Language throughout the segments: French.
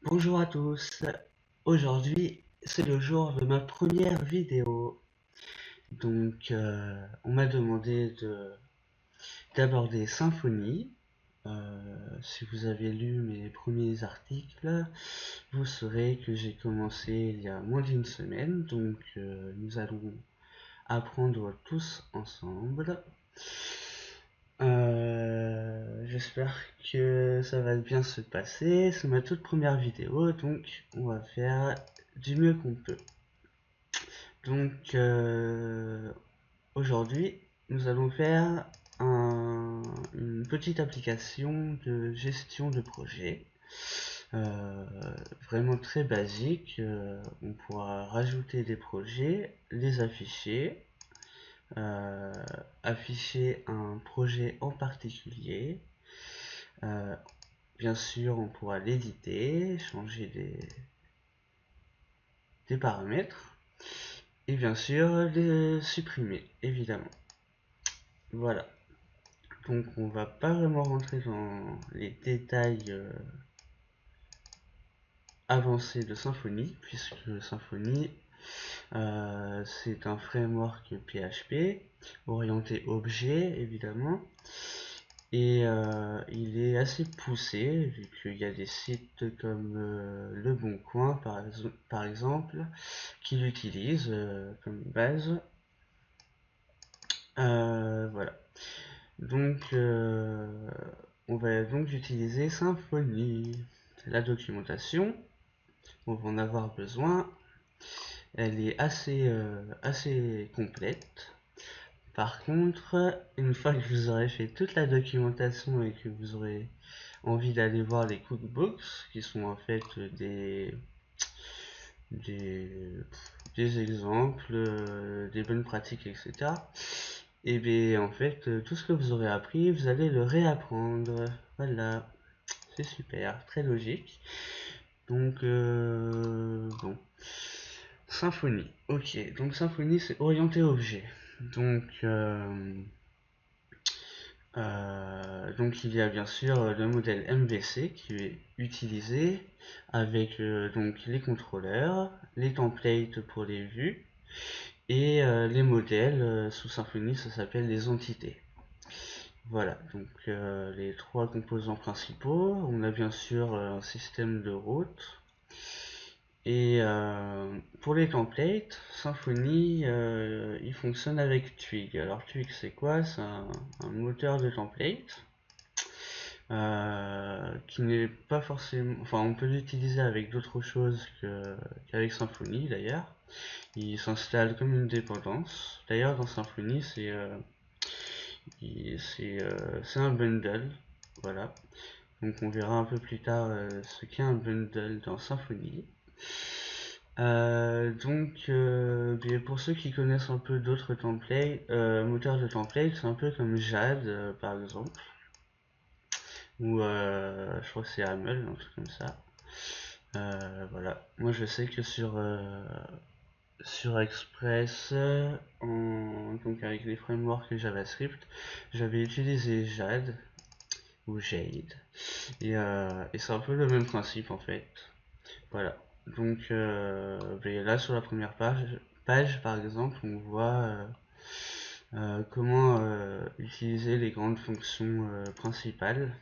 Bonjour à tous, aujourd'hui c'est le jour de ma première vidéo, donc on m'a demandé d'aborder Symfony. Si vous avez lu mes premiers articles, vous saurez que j'ai commencé il y a moins d'une semaine, donc nous allons apprendre tous ensemble. J'espère que ça va bien se passer. C'est ma toute première vidéo, donc on va faire du mieux qu'on peut. Donc aujourd'hui, nous allons faire une petite application de gestion de projet. Euh, Vraiment très basique. On pourra rajouter des projets, les afficher, euh, afficher un projet en particulier. Euh, Bien sûr, on pourra l'éditer, changer des paramètres et bien sûr les supprimer, évidemment. Voilà. Donc on va pas vraiment rentrer dans les détails avancés de Symfony, puisque Symfony c'est un framework PHP orienté objet, évidemment. Et il est assez poussé, vu qu'il y a des sites comme Le Bon Coin, par exemple, qui l'utilisent comme base. Voilà. Donc, on va donc utiliser Symfony. La documentation, on va en avoir besoin. Elle est assez complète. Par contre, une fois que vous aurez fait toute la documentation et que vous aurez envie d'aller voir les cookbooks, qui sont en fait des, des exemples, des bonnes pratiques, etc. Et bien en fait, tout ce que vous aurez appris, vous allez le réapprendre. Voilà, c'est super, très logique. Donc, bon. Symfony, ok. Donc Symfony, c'est orienté objet. Donc, donc il y a bien sûr le modèle MVC qui est utilisé avec donc les contrôleurs, les templates pour les vues et les modèles sous Symfony, ça s'appelle les entités. Voilà, donc les trois composants principaux. On a bien sûr un système de route. Et pour les templates, Symfony, il fonctionne avec Twig. Alors Twig, c'est quoi? C'est un moteur de template qui n'est pas forcément... Enfin, on peut l'utiliser avec d'autres choses qu'avec Symfony, d'ailleurs. Il s'installe comme une dépendance. D'ailleurs, dans Symfony, c'est un bundle. Voilà. Donc on verra un peu plus tard ce qu'est un bundle dans Symfony. Bien pour ceux qui connaissent un peu d'autres templates, moteurs de templates, c'est un peu comme Jade par exemple, ou je crois que c'est Hamel, un truc comme ça. Voilà. Moi je sais que sur Express, donc avec les frameworks JavaScript, j'avais utilisé Jade ou Jade, et c'est un peu le même principe en fait. Voilà. Donc là sur la première page par exemple, on voit comment utiliser les grandes fonctions principales.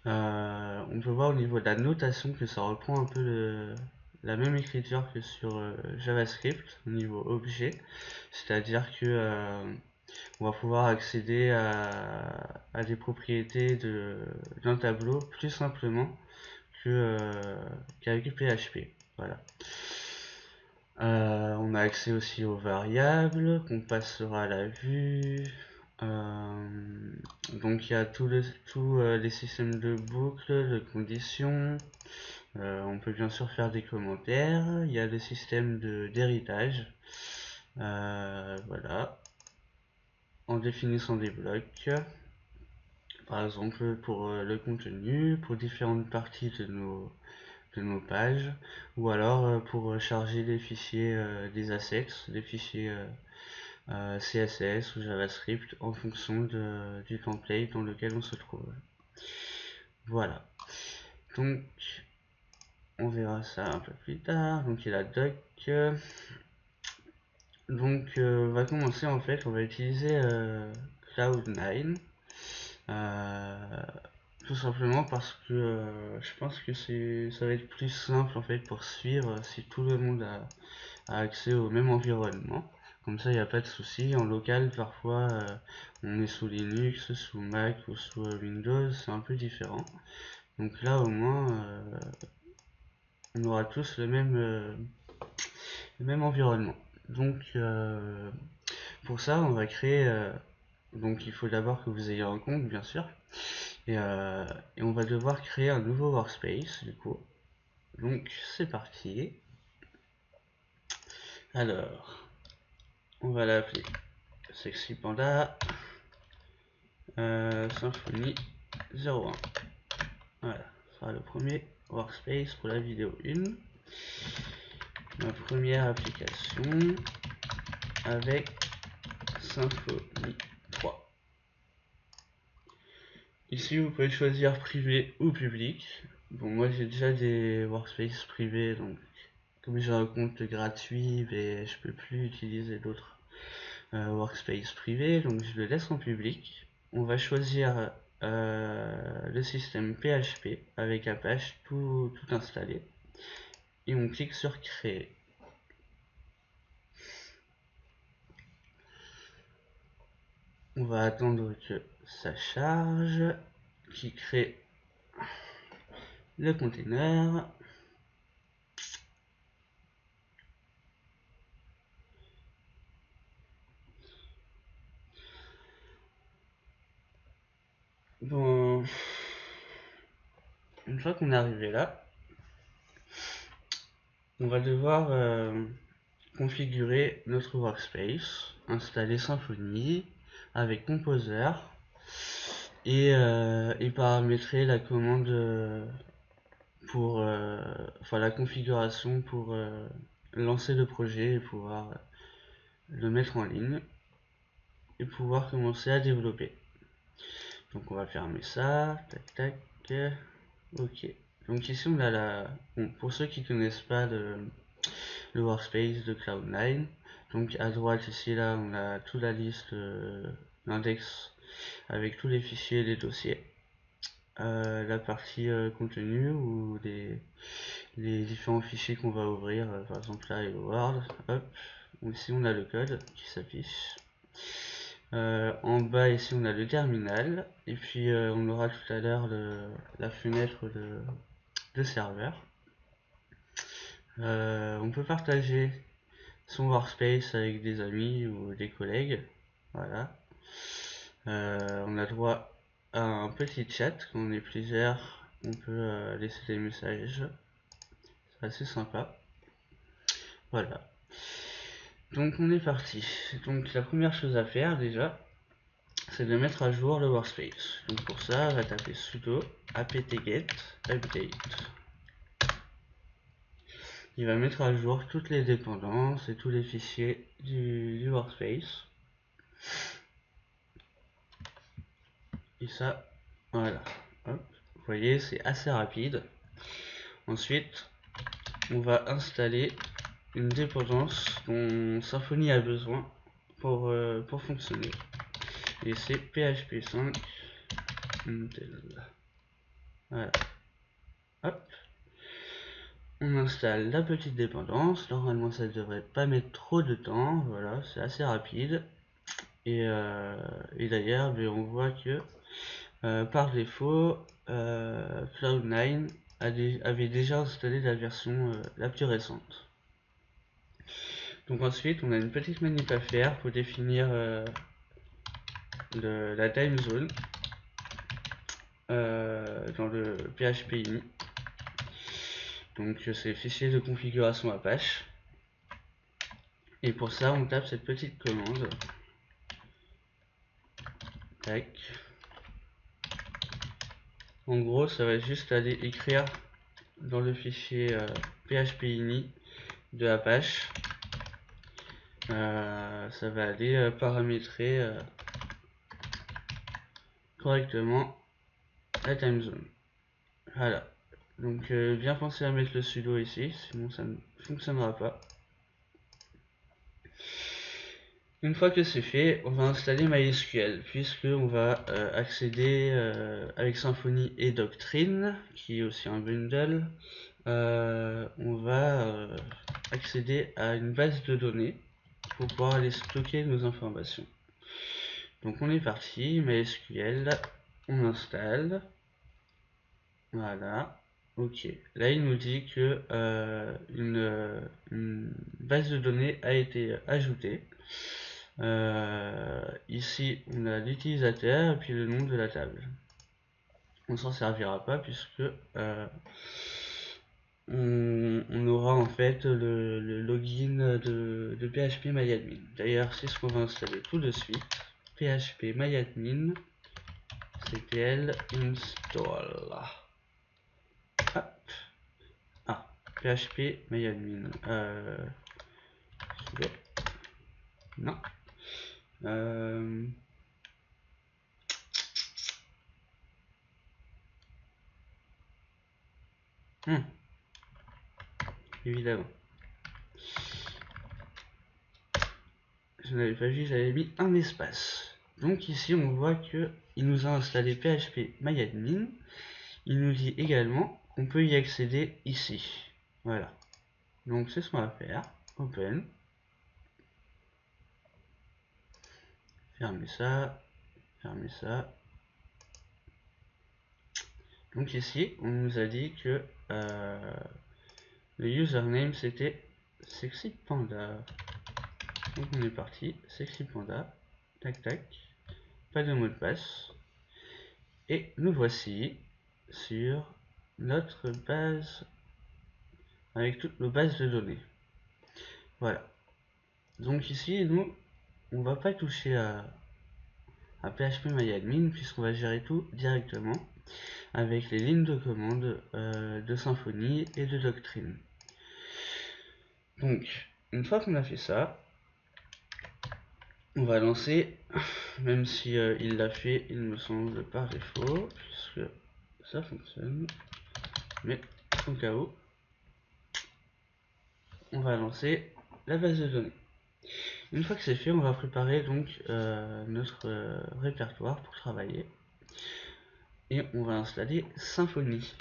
On peut voir au niveau de la notation que ça reprend un peu la même écriture que sur JavaScript au niveau objet, c'est-à-dire que on va pouvoir accéder à des propriétés d'un tableau plus simplement qu'avec PHP. Voilà. On a accès aussi aux variables qu'on passera à la vue. Euh, donc il y a tous les systèmes de boucles, de conditions. On peut bien sûr faire des commentaires. Il y a le système d'héritage. Voilà. En définissant des blocs. Par exemple pour le contenu, pour différentes parties de nos pages, ou alors pour charger des fichiers, des assets, des fichiers CSS ou JavaScript en fonction du template dans lequel on se trouve. Voilà. Donc on verra ça un peu plus tard. Donc il y a la doc. Donc on va commencer en fait, on va utiliser Cloud9. Tout simplement parce que je pense que ça va être plus simple en fait pour suivre si tout le monde a accès au même environnement. Comme ça, il n'y a pas de souci. En local, parfois, on est sous Linux, sous Mac ou sous Windows, c'est un peu différent. Donc là, au moins, on aura tous le même environnement. Donc, pour ça, on va créer. Donc, il faut d'abord que vous ayez un compte, bien sûr. Et on va devoir créer un nouveau workspace, du coup. Donc, c'est parti. Alors, on va l'appeler Sexy Panda Symfony 01. Voilà, ce sera le premier workspace pour la vidéo 1. Ma première application avec Symfony 3. Ici, vous pouvez choisir privé ou public. Bon, moi j'ai déjà des workspaces privés, donc comme j'ai un compte gratuit, mais je peux plus utiliser d'autres workspace privés, donc je le laisse en public. On va choisir le système PHP avec Apache tout installé et on clique sur créer. On va attendre que ça charge, qui crée le container. Bon, une fois qu'on est arrivé là, on va devoir configurer notre workspace, installer Symfony avec Composer et paramétrer la commande pour enfin la configuration pour lancer le projet et pouvoir le mettre en ligne et pouvoir commencer à développer. Donc on va fermer ça, tac tac, ok. Donc ici on a bon, pour ceux qui connaissent pas le workspace de Cloud9, donc à droite ici là on a toute la liste, l'index avec tous les fichiers et les dossiers. La partie contenu ou les différents fichiers qu'on va ouvrir, par exemple là Hello World, hop, ici on a le code qui s'affiche. En bas ici on a le terminal et puis on aura tout à l'heure la fenêtre de serveur. On peut partager son workspace avec des amis ou des collègues, voilà. On a droit à un petit chat, quand on est plusieurs on peut laisser des messages, c'est assez sympa, voilà. Donc on est parti. Donc la première chose à faire déjà, c'est de mettre à jour le workspace. Donc pour ça, on va taper sudo apt-get update. Il va mettre à jour toutes les dépendances et tous les fichiers du workspace. Et ça, voilà. Hop. Vous voyez, c'est assez rapide. Ensuite, on va installer une dépendance dont Symfony a besoin pour fonctionner. Et c'est PHP 5 Intel. Voilà. Hop. On installe la petite dépendance. Normalement, ça ne devrait pas mettre trop de temps. Voilà, c'est assez rapide. Et d'ailleurs, on voit que par défaut, Cloud9 avait déjà installé la version la plus récente. Donc ensuite, on a une petite manip à faire pour définir la time zone dans le PHP ini. Donc c'est fichier de configuration Apache. Et pour ça, on tape cette petite commande. Tac. En gros, ça va juste aller écrire dans le fichier PHP ini de Apache. Ça va aller paramétrer correctement la time zone. Voilà. Donc bien penser à mettre le sudo ici, sinon ça ne fonctionnera pas. Une fois que c'est fait, on va installer MySQL, puisqu'on va accéder avec Symfony et Doctrine, qui est aussi un bundle. On va accéder à une base de données pour pouvoir aller stocker nos informations. Donc on est parti, MySQL, on installe. Voilà. Ok. Là, il nous dit que une base de données a été ajoutée. Ici, on a l'utilisateur et puis le nom de la table. On s'en servira pas puisque on aura en fait le login de phpMyAdmin. D'ailleurs, c'est ce qu'on va installer tout de suite. phpMyAdmin ctl install. Hop. Ah, phpMyAdmin. Non. Évidemment. Je n'avais pas vu, j'avais mis un espace. Donc ici, on voit que il nous a installé phpMyAdmin. Il nous dit également qu'on peut y accéder ici. Voilà. Donc c'est ce qu'on va faire. Open. Fermez ça. Fermez ça. Donc ici, on nous a dit que le username c'était Sexy Panda. Donc on est parti. Sexy Panda. Tac tac. Pas de mot de passe. Et nous voici sur notre base avec toutes nos bases de données. Voilà. Donc ici, nous, on va pas toucher à phpMyAdmin puisqu'on va gérer tout directement avec les lignes de commande de Symfony et de Doctrine. Donc, une fois qu'on a fait ça, on va lancer, même si il l'a fait, il me semble, par défaut, puisque ça fonctionne, mais au cas où, on va lancer la base de données. Une fois que c'est fait, on va préparer donc notre répertoire pour travailler. Et on va installer Symfony.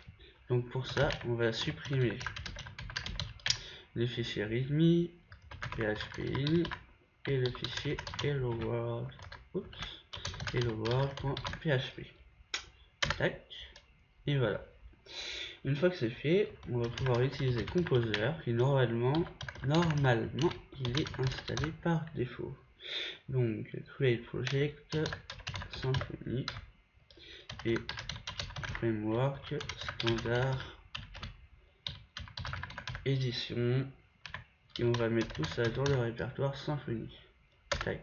Donc pour ça, on va supprimer les fichiers readme, phpin et le fichier hello world.php. Tac. Et voilà. Une fois que c'est fait, on va pouvoir utiliser Composer qui normalement il est installé par défaut. Donc create project, Symfony et framework standard édition et on va mettre tout ça dans le répertoire Symfony. Tac.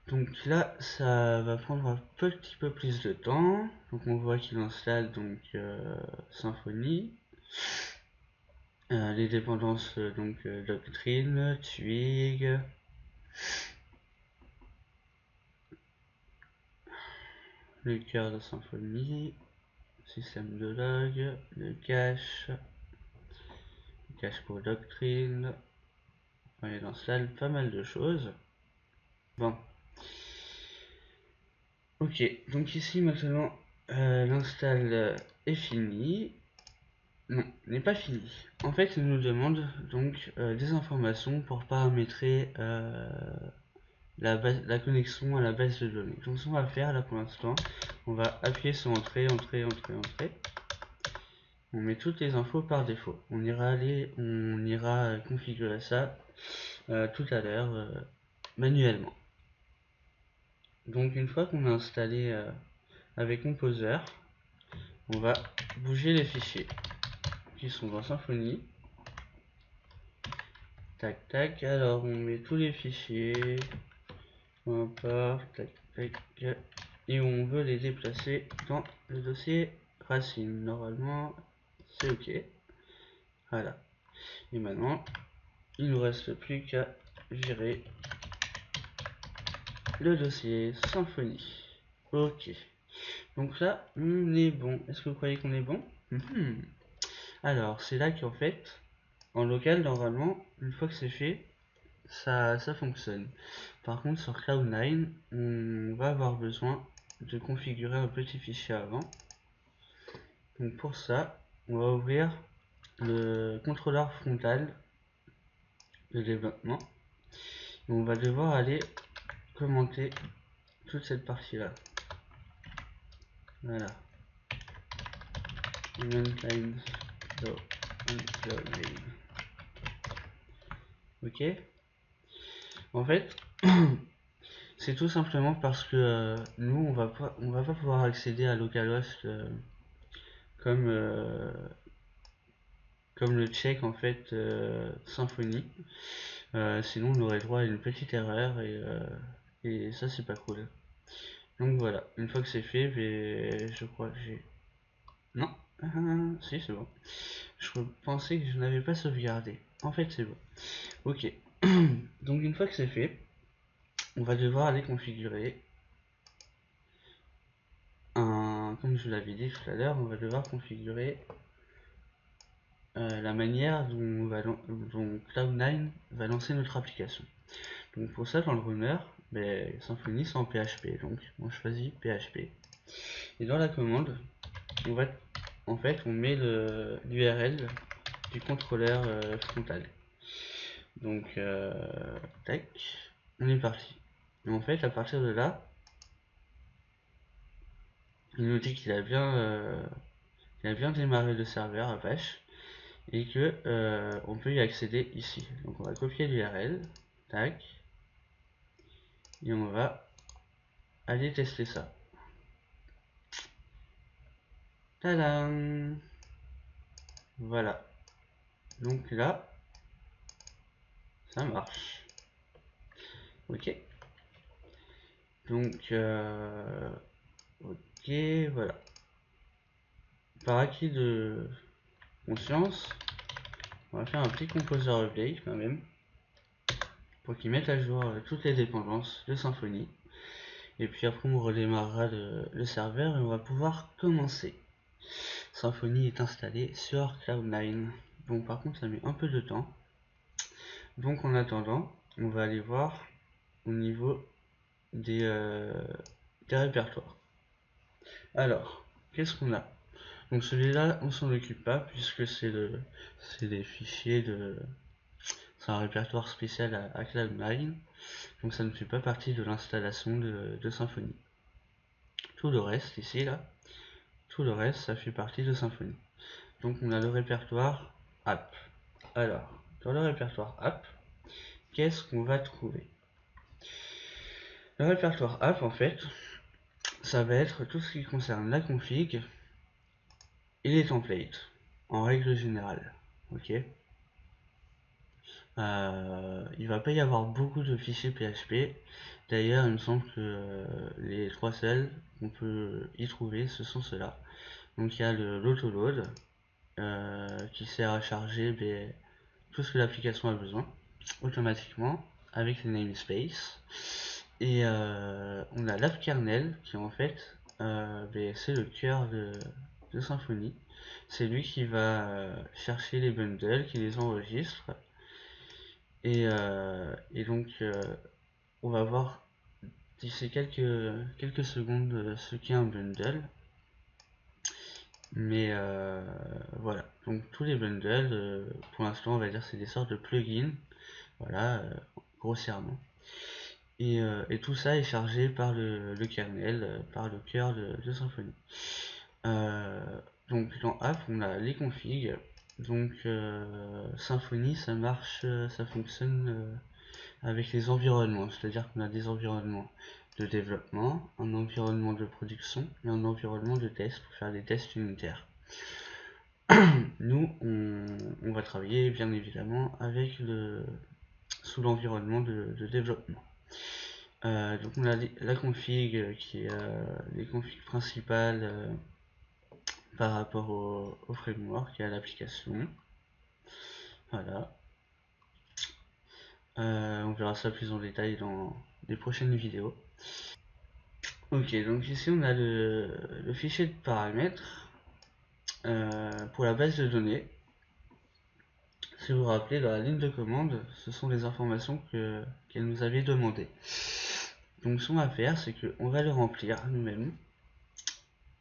Donc là ça va prendre un petit peu plus de temps. Donc on voit qu'il installe donc Symfony. Les dépendances donc Doctrine, Twig, le cœur de Symfony, système de log, le cache pour Doctrine. Enfin, il installe pas mal de choses. Bon. Ok, donc ici maintenant l'install est fini. Non, n'est pas fini. En fait, il nous demande donc des informations pour paramétrer la connexion à la base de données. Donc ce qu'on va faire là pour l'instant, on va appuyer sur entrée. On met toutes les infos par défaut. On ira configurer ça tout à l'heure manuellement. Donc une fois qu'on a installé avec Composer, on va bouger les fichiers qui sont dans Symfony. Tac tac, alors on met tous les fichiers, on part, tac tac, et on veut les déplacer dans le dossier racine. Normalement c'est ok. Voilà. Et maintenant, il ne nous reste plus qu'à virer le dossier Symfony. Ok. Donc là, on est bon. Est-ce que vous croyez qu'on est bon? Alors, c'est là qu'en fait, en local, normalement, une fois que c'est fait, ça fonctionne. Par contre, sur Cloud9, on va avoir besoin de configurer un petit fichier avant. Donc pour ça, on va ouvrir le contrôleur frontal de développement. Et on va devoir aller commenter toute cette partie-là. Voilà. Ok. En fait, c'est tout simplement parce que nous, on va pas pouvoir accéder à localhost comme comme le check en fait Symfony. Sinon, on aurait droit à une petite erreur et ça, c'est pas cool. Donc voilà, une fois que c'est fait, je crois que j'ai. Non, si, c'est bon. Je pensais que je n'avais pas sauvegardé. En fait, c'est bon. Ok. Donc une fois que c'est fait, on va devoir aller configurer comme je vous l'avais dit tout à l'heure, on va devoir configurer la manière dont Cloud9 va lancer notre application. Donc pour ça, dans le runner, Symfony c'est en PHP, donc on choisit PHP. Et dans la commande, on va en fait on met l'URL du contrôleur frontal. Donc tac, on est parti. Et en fait, à partir de là, il nous dit qu'il a bien démarré le serveur Apache et que on peut y accéder ici. Donc on va copier l'URL, tac, et on va aller tester ça. Tadam! Voilà. Donc là, ça marche. Ok. Donc, ok, voilà. Par acquis de conscience, on va faire un petit composer update quand même pour qu'il mette à jour toutes les dépendances de Symfony. Et puis après, on redémarrera le serveur et on va pouvoir commencer. Symfony est installé sur Cloud9. Bon, par contre, ça met un peu de temps. Donc, en attendant, on va aller voir au niveau des répertoires. Alors, qu'est-ce qu'on a? Donc celui-là, on s'en occupe pas puisque c'est des fichiers c'est un répertoire spécial à Cloud9, donc ça ne fait pas partie de l'installation de Symfony. Tout le reste ici là, tout le reste ça fait partie de Symfony. Donc on a le répertoire app. Alors, dans le répertoire app, qu'est-ce qu'on va trouver? Le répertoire app en fait, ça va être tout ce qui concerne la config et les templates, en règle générale. Ok. Il va pas y avoir beaucoup de fichiers PHP. D'ailleurs, il me semble que les trois seuls qu'on peut y trouver, ce sont ceux-là. Donc il y a l'autoload qui sert à charger tout ce que l'application a besoin automatiquement avec les namespaces. Et on a l'app-kernel qui en fait c'est le cœur de Symfony. C'est lui qui va chercher les bundles, qui les enregistre. Et donc on va voir d'ici quelques secondes ce qu'est un bundle. Mais voilà, donc tous les bundles, pour l'instant on va dire c'est des sortes de plugins, voilà, grossièrement. Et tout ça est chargé par le kernel, par le cœur de Symfony. Donc dans app on a les configs. Donc Symfony ça marche, ça fonctionne avec les environnements, c'est-à-dire qu'on a des environnements de développement, un environnement de production et un environnement de test pour faire des tests unitaires. Nous, on va travailler bien évidemment avec sous l'environnement de développement. Donc on a la config qui est les configs principales par rapport au framework et à l'application. Voilà. On verra ça plus en détail dans les prochaines vidéos. Ok, donc ici on a le fichier de paramètres pour la base de données. Si vous vous rappelez, dans la ligne de commande, ce sont les informations qu'elle nous avait demandées. Donc ce qu'on va faire, c'est qu'on va le remplir nous-mêmes.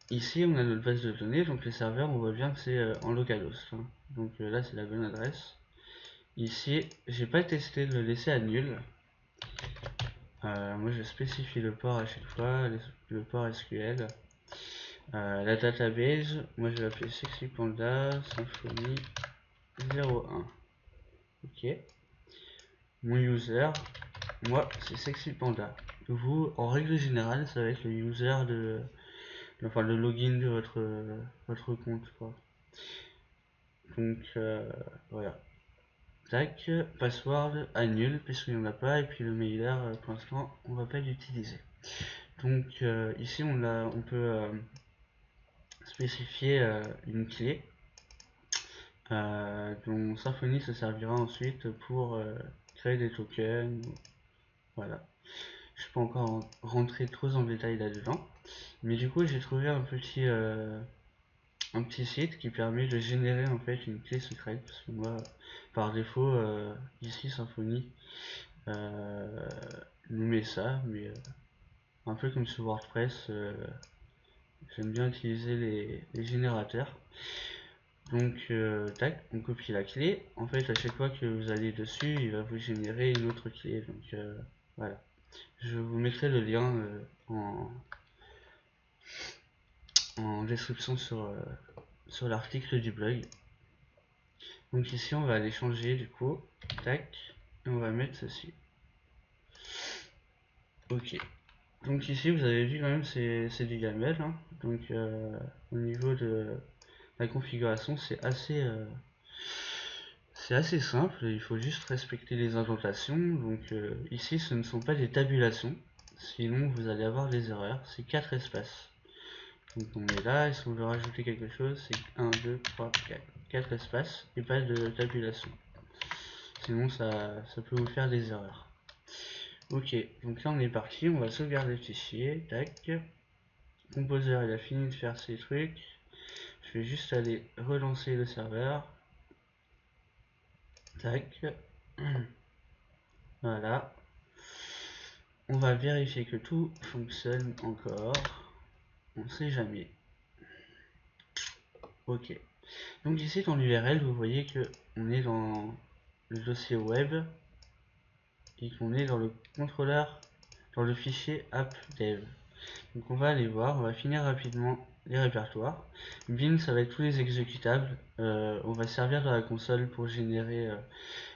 Ici, on a notre base de données, donc les serveurs, on voit bien que c'est en localhost, hein. Donc là, c'est la bonne adresse. Ici, j'ai pas testé de le laisser à nul. Moi, je spécifie le port à chaque fois, le port SQL. La database, moi, je vais l'appeler SexyPanda Symfony 01. Ok. Mon user, moi, c'est SexyPanda. Vous, en règle générale, ça va être le user enfin, le login de votre compte, quoi. Donc, voilà. Tac, password à nul, puisqu'il n'y en a pas, et puis le mailer, pour l'instant, on va pas l'utiliser. Donc, ici, on peut spécifier une clé dont Symfony se servira ensuite pour créer des tokens. Voilà. Je ne suis pas encore rentré trop en détail là-dedans. Mais du coup, j'ai trouvé un petit site qui permet de générer en fait une clé secrète. Parce que moi, par défaut, ici, Symfony nous met ça. Mais un peu comme sur WordPress, j'aime bien utiliser les générateurs. Donc, tac, on copie la clé. En fait, à chaque fois que vous allez dessus, il va vous générer une autre clé. Donc, voilà. Je vous mettrai le lien en description sur l'article du blog. Donc ici, on va aller changer du coup. Tac. Et on va mettre ceci. Ok. Donc ici, vous avez vu quand même, c'est du YAML, hein. Donc au niveau de la configuration, c'est assez simple. Il faut juste respecter les indentations. Donc ici, ce ne sont pas des tabulations. Sinon, vous allez avoir des erreurs. C'est 4 espaces. Donc on met là, et si on veut rajouter quelque chose, c'est 1, 2, 3, 4. 4 espaces et pas de tabulation. Sinon, ça peut vous faire des erreurs. Ok, donc là on est parti, on va sauvegarder le fichier, tac. Composer, il a fini de faire ses trucs. Je vais juste aller relancer le serveur. Tac. Voilà. On va vérifier que tout fonctionne encore. On sait jamais. Ok. Donc ici dans l'URL, vous voyez que on est dans le dossier web et qu'on est dans le contrôleur, dans le fichier app.dev. Donc on va aller voir, on va finir rapidement les répertoires. Bin, ça va être tous les exécutables. On va servir dans la console pour générer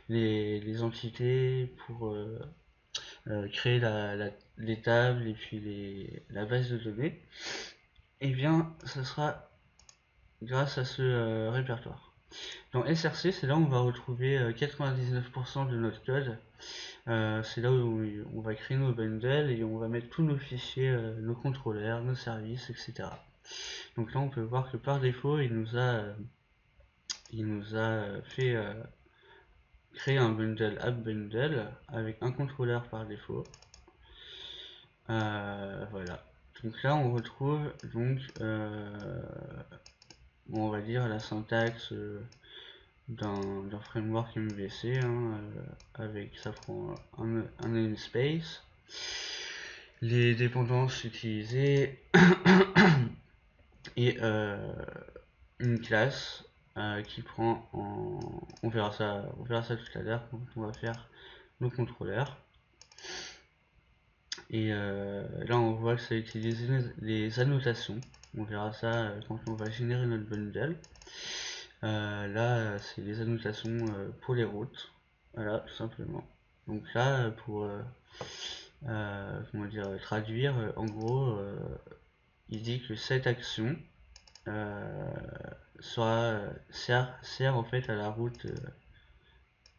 les entités, pour créer les tables et puis la base de données. Et bien, ça sera grâce à ce répertoire. Dans SRC, c'est là où on va retrouver 99% de notre code. C'est là où on va créer nos bundles et on va mettre tous nos fichiers, nos contrôleurs, nos services, etc. Donc là, on peut voir que par défaut, il nous a fait créer un bundle app bundle avec un contrôleur par défaut. Voilà. Donc là, on retrouve donc, on va dire la syntaxe d'un framework MVC, hein, avec ça prend un namespace, les dépendances utilisées et une classe qui prend on verra ça tout à l'heure quand on va faire nos contrôleurs. Et là on voit que ça utilise les annotations. On verra ça quand on va générer notre bundle. Là c'est les annotations pour les routes. Voilà, tout simplement. Donc là pour comment dire, traduire, en gros il dit que cette action sert en fait à la route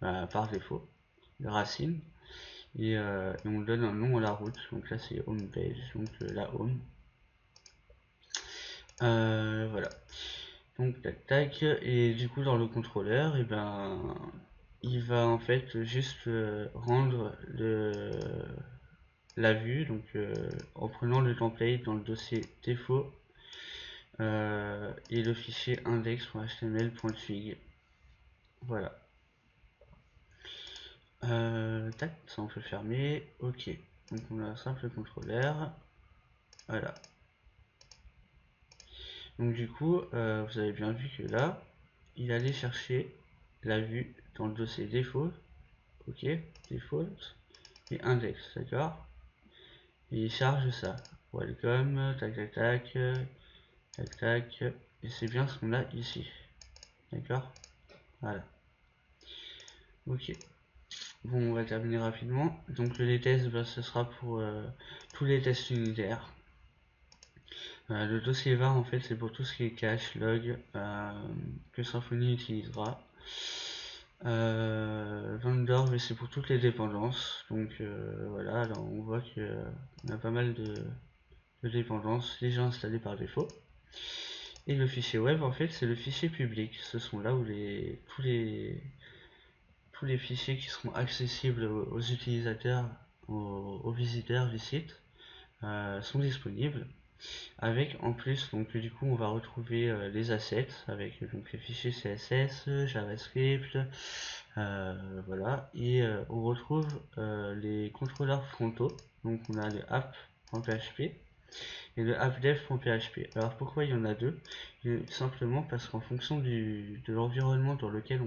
par défaut, de racine, et on donne un nom à la route. Donc là c'est home page, donc la home. Voilà. Donc tac tac, et du coup dans le contrôleur, et ben il va en fait juste rendre la vue, donc en prenant le template dans le dossier défaut et le fichier index.html.twig. Voilà. Tac, ça on peut fermer. Ok. Donc on a un simple contrôleur. Voilà. Donc du coup, vous avez bien vu que là, il allait chercher la vue dans le dossier défaut. Ok, default et index, d'accord. Et il charge ça. Welcome, tac tac tac, tac tac. Et c'est bien ce qu'on a ici. D'accord. Voilà. Ok. Bon, on va terminer rapidement. Donc les tests, bah, ce sera pour tous les tests unitaires. Le dossier var, en fait, c'est pour tout ce qui est cache, log, que Symfony utilisera. Vendor, c'est pour toutes les dépendances. Donc voilà, alors on voit qu'on a pas mal de dépendances déjà installées par défaut. Et le fichier web, en fait, c'est le fichier public. Ce sont là où tous les fichiers qui seront accessibles aux utilisateurs, aux visiteurs du site, sont disponibles. Avec en plus, donc du coup, on va retrouver les assets avec donc les fichiers CSS, JavaScript, voilà, et on retrouve les contrôleurs frontaux. Donc on a le app.php et le appdev.php. Alors pourquoi il y en a deux? Simplement parce qu'en fonction de l'environnement dans lequel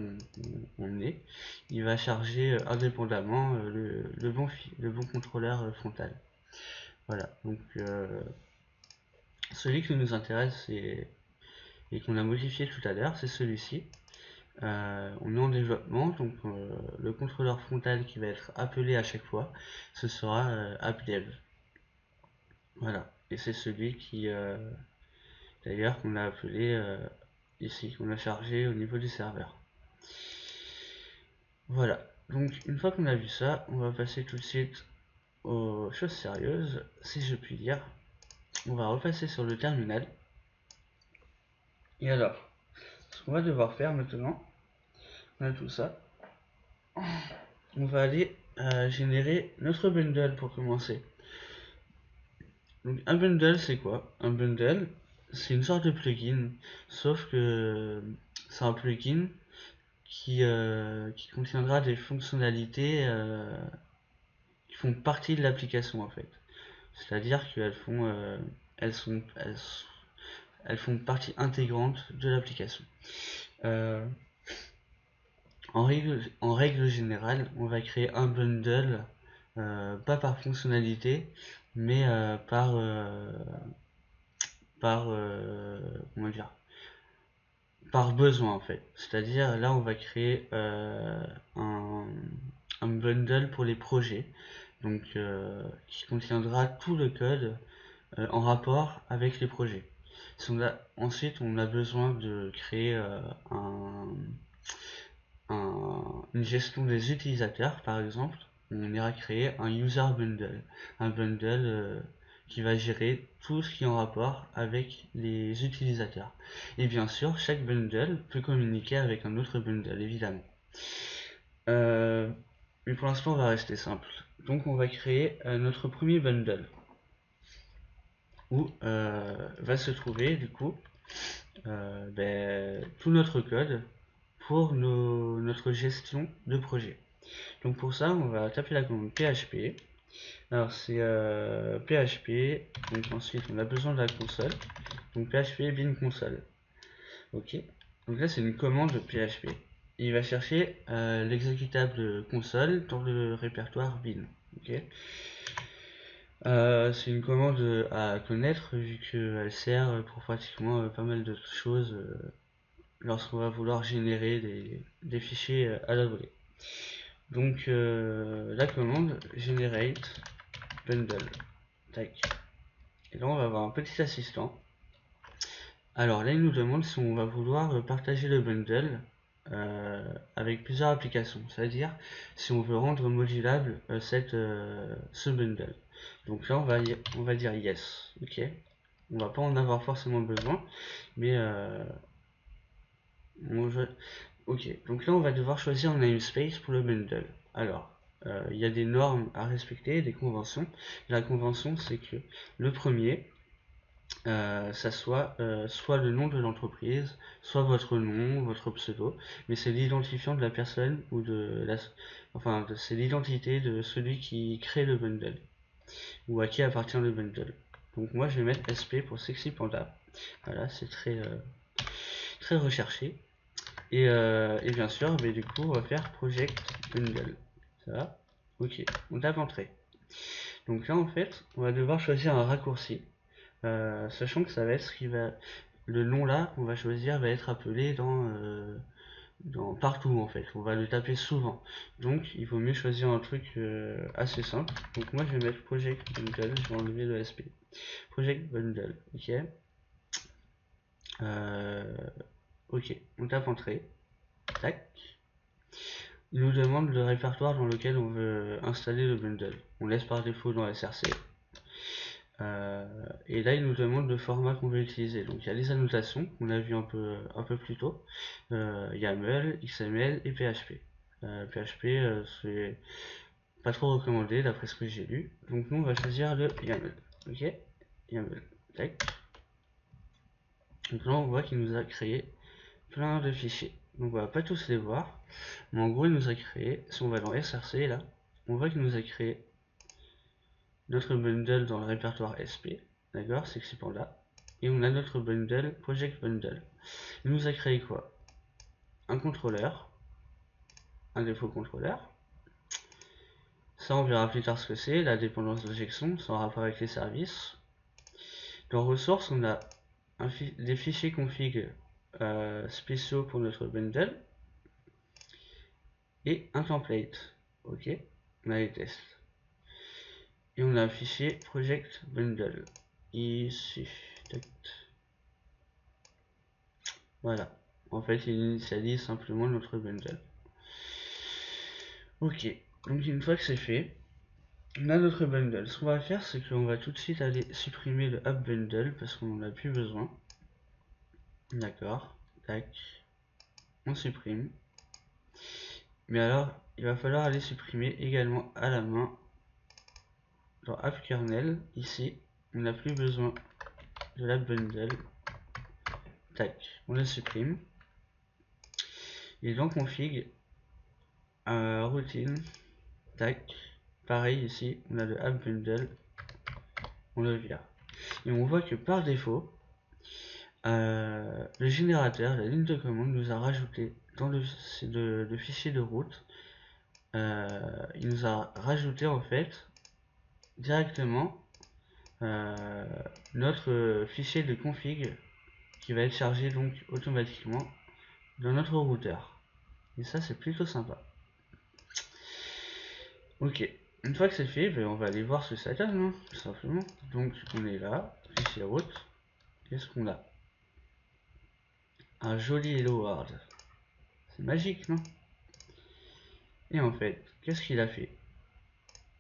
on est, il va charger indépendamment le bon contrôleur frontal. Voilà, donc celui qui nous intéresse et qu'on a modifié tout à l'heure, c'est celui-ci. On est en développement, donc le contrôleur frontal qui va être appelé à chaque fois, ce sera appdev. Voilà, et c'est celui qui, d'ailleurs, qu'on a appelé ici, qu'on a chargé au niveau du serveur. Voilà, donc une fois qu'on a vu ça, on va passer tout de suite aux choses sérieuses, si je puis dire. On va repasser sur le terminal. Et alors, ce qu'on va devoir faire maintenant, on a tout ça. On va aller générer notre bundle pour commencer. Donc un bundle c'est quoi? Un bundle c'est une sorte de plugin, sauf que c'est un plugin qui contiendra des fonctionnalités qui font partie de l'application en fait. C'est-à-dire qu'elles elles sont, elles, elles font partie intégrante de l'application. Euh, en règle générale, on va créer un bundle, pas par fonctionnalité, mais comment dire, par besoin en fait. C'est-à-dire là, on va créer un bundle pour les projets, donc qui contiendra tout le code en rapport avec les projets. Ensuite, on a besoin de créer une gestion des utilisateurs, par exemple. On ira créer un user bundle, un bundle qui va gérer tout ce qui est en rapport avec les utilisateurs. Et bien sûr, chaque bundle peut communiquer avec un autre bundle, évidemment. Mais pour l'instant, on va rester simple. Donc, on va créer notre premier bundle où va se trouver du coup tout notre code pour notre gestion de projet. Donc pour ça, on va taper la commande PHP. Alors c'est PHP, donc ensuite on a besoin de la console, donc PHP bin console. Ok, donc là c'est une commande PHP. Il va chercher l'exécutable console dans le répertoire bin. Ok. C'est une commande à connaître vu qu'elle sert pour pratiquement pas mal de choses lorsqu'on va vouloir générer des fichiers à la volée. Donc la commande generate bundle. Tac. Et là on va avoir un petit assistant. Alors là il nous demande si on va vouloir partager le bundle avec plusieurs applications, c'est-à-dire si on veut rendre modulable ce bundle. Donc là on va dire yes, ok. On va pas en avoir forcément besoin, mais ok. Donc là on va devoir choisir un namespace pour le bundle. Alors il y a des normes à respecter, des conventions. La convention, c'est que le premier, ça soit soit le nom de l'entreprise, soit votre nom, votre pseudo, mais c'est l'identifiant de la personne ou c'est l'identité de celui qui crée le bundle ou à qui appartient le bundle. Donc moi je vais mettre SP pour Sexy Panda. Voilà, c'est très recherché. Et bien sûr, mais du coup, on va faire Project Bundle. Ça va? Ok, on tape entrée. Donc là, en fait, on va devoir choisir un raccourci. Sachant que ça va être ce qui va. Le nom là qu'on va choisir va être appelé dans partout en fait. On va le taper souvent. Donc il vaut mieux choisir un truc assez simple. Donc moi je vais mettre Project Bundle, je vais enlever le SP. Project Bundle, ok. Ok, on tape entrée. Tac. Il nous demande le répertoire dans lequel on veut installer le bundle. On laisse par défaut dans SRC. Et là, il nous demande le format qu'on veut utiliser. Donc, il y a les annotations qu'on a vu un peu plus tôt. YAML, XML et PHP. PHP, c'est pas trop recommandé d'après ce que j'ai lu. Donc, nous, on va choisir le YAML. Ok, YAML. Tac. Donc là, on voit qu'il nous a créé plein de fichiers. Donc, on va pas tous les voir. Mais en gros, il nous a créé, si on va dans SRC là, on voit qu'il nous a créé notre bundle dans le répertoire SP, d'accord, Sexy Panda, et on a notre bundle Project Bundle. Il nous a créé quoi? Un contrôleur, un défaut contrôleur. Ça, on verra plus tard ce que c'est, la dépendance d'injection, c'est en rapport avec les services. Dans ressources, on a des fichiers config spéciaux pour notre bundle et un template. Ok, on a les tests. Et on a un fichier Project Bundle. Ici. Voilà. En fait, il initialise simplement notre bundle. Ok. Donc une fois que c'est fait, on a notre bundle. Ce qu'on va faire, c'est qu'on va tout de suite aller supprimer le app bundle parce qu'on n'en a plus besoin. D'accord. Tac. On supprime. Mais alors, il va falloir aller supprimer également à la main dans app kernel. Ici, on n'a plus besoin de l'app bundle. Tac. On le supprime. Et dans config, routine, tac, pareil ici, on a le app bundle, on le vire. Et on voit que par défaut, le générateur, la ligne de commande nous a rajouté dans le fichier de route, il nous a rajouté en fait directement notre fichier de config qui va être chargé donc automatiquement dans notre routeur. Et ça c'est plutôt sympa. Ok, une fois que c'est fait, ben, on va aller voir ce que ça donne, hein, tout simplement. Donc on est là, fichier route. Qu'est-ce qu'on a? Un joli Hello World. C'est magique, non? Et en fait, qu'est-ce qu'il a fait?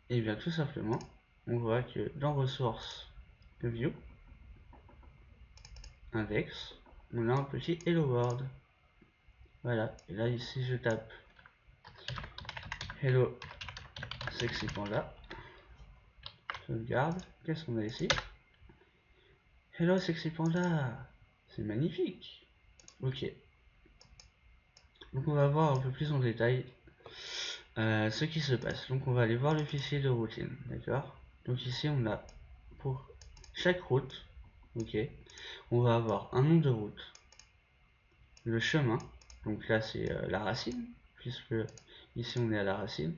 Et bien tout simplement, on voit que dans ressources, view, index, on a un petit Hello World. Voilà, et là ici je tape Hello Sexy Panda. Sauvegarde, qu'est-ce qu'on a ici? Hello Sexy Panda. C'est magnifique. Ok. Donc on va voir un peu plus en détail ce qui se passe. Donc on va aller voir le fichier de routine, d'accord? Donc ici on a pour chaque route, ok, on va avoir un nom de route, le chemin, donc là c'est la racine, puisque ici on est à la racine,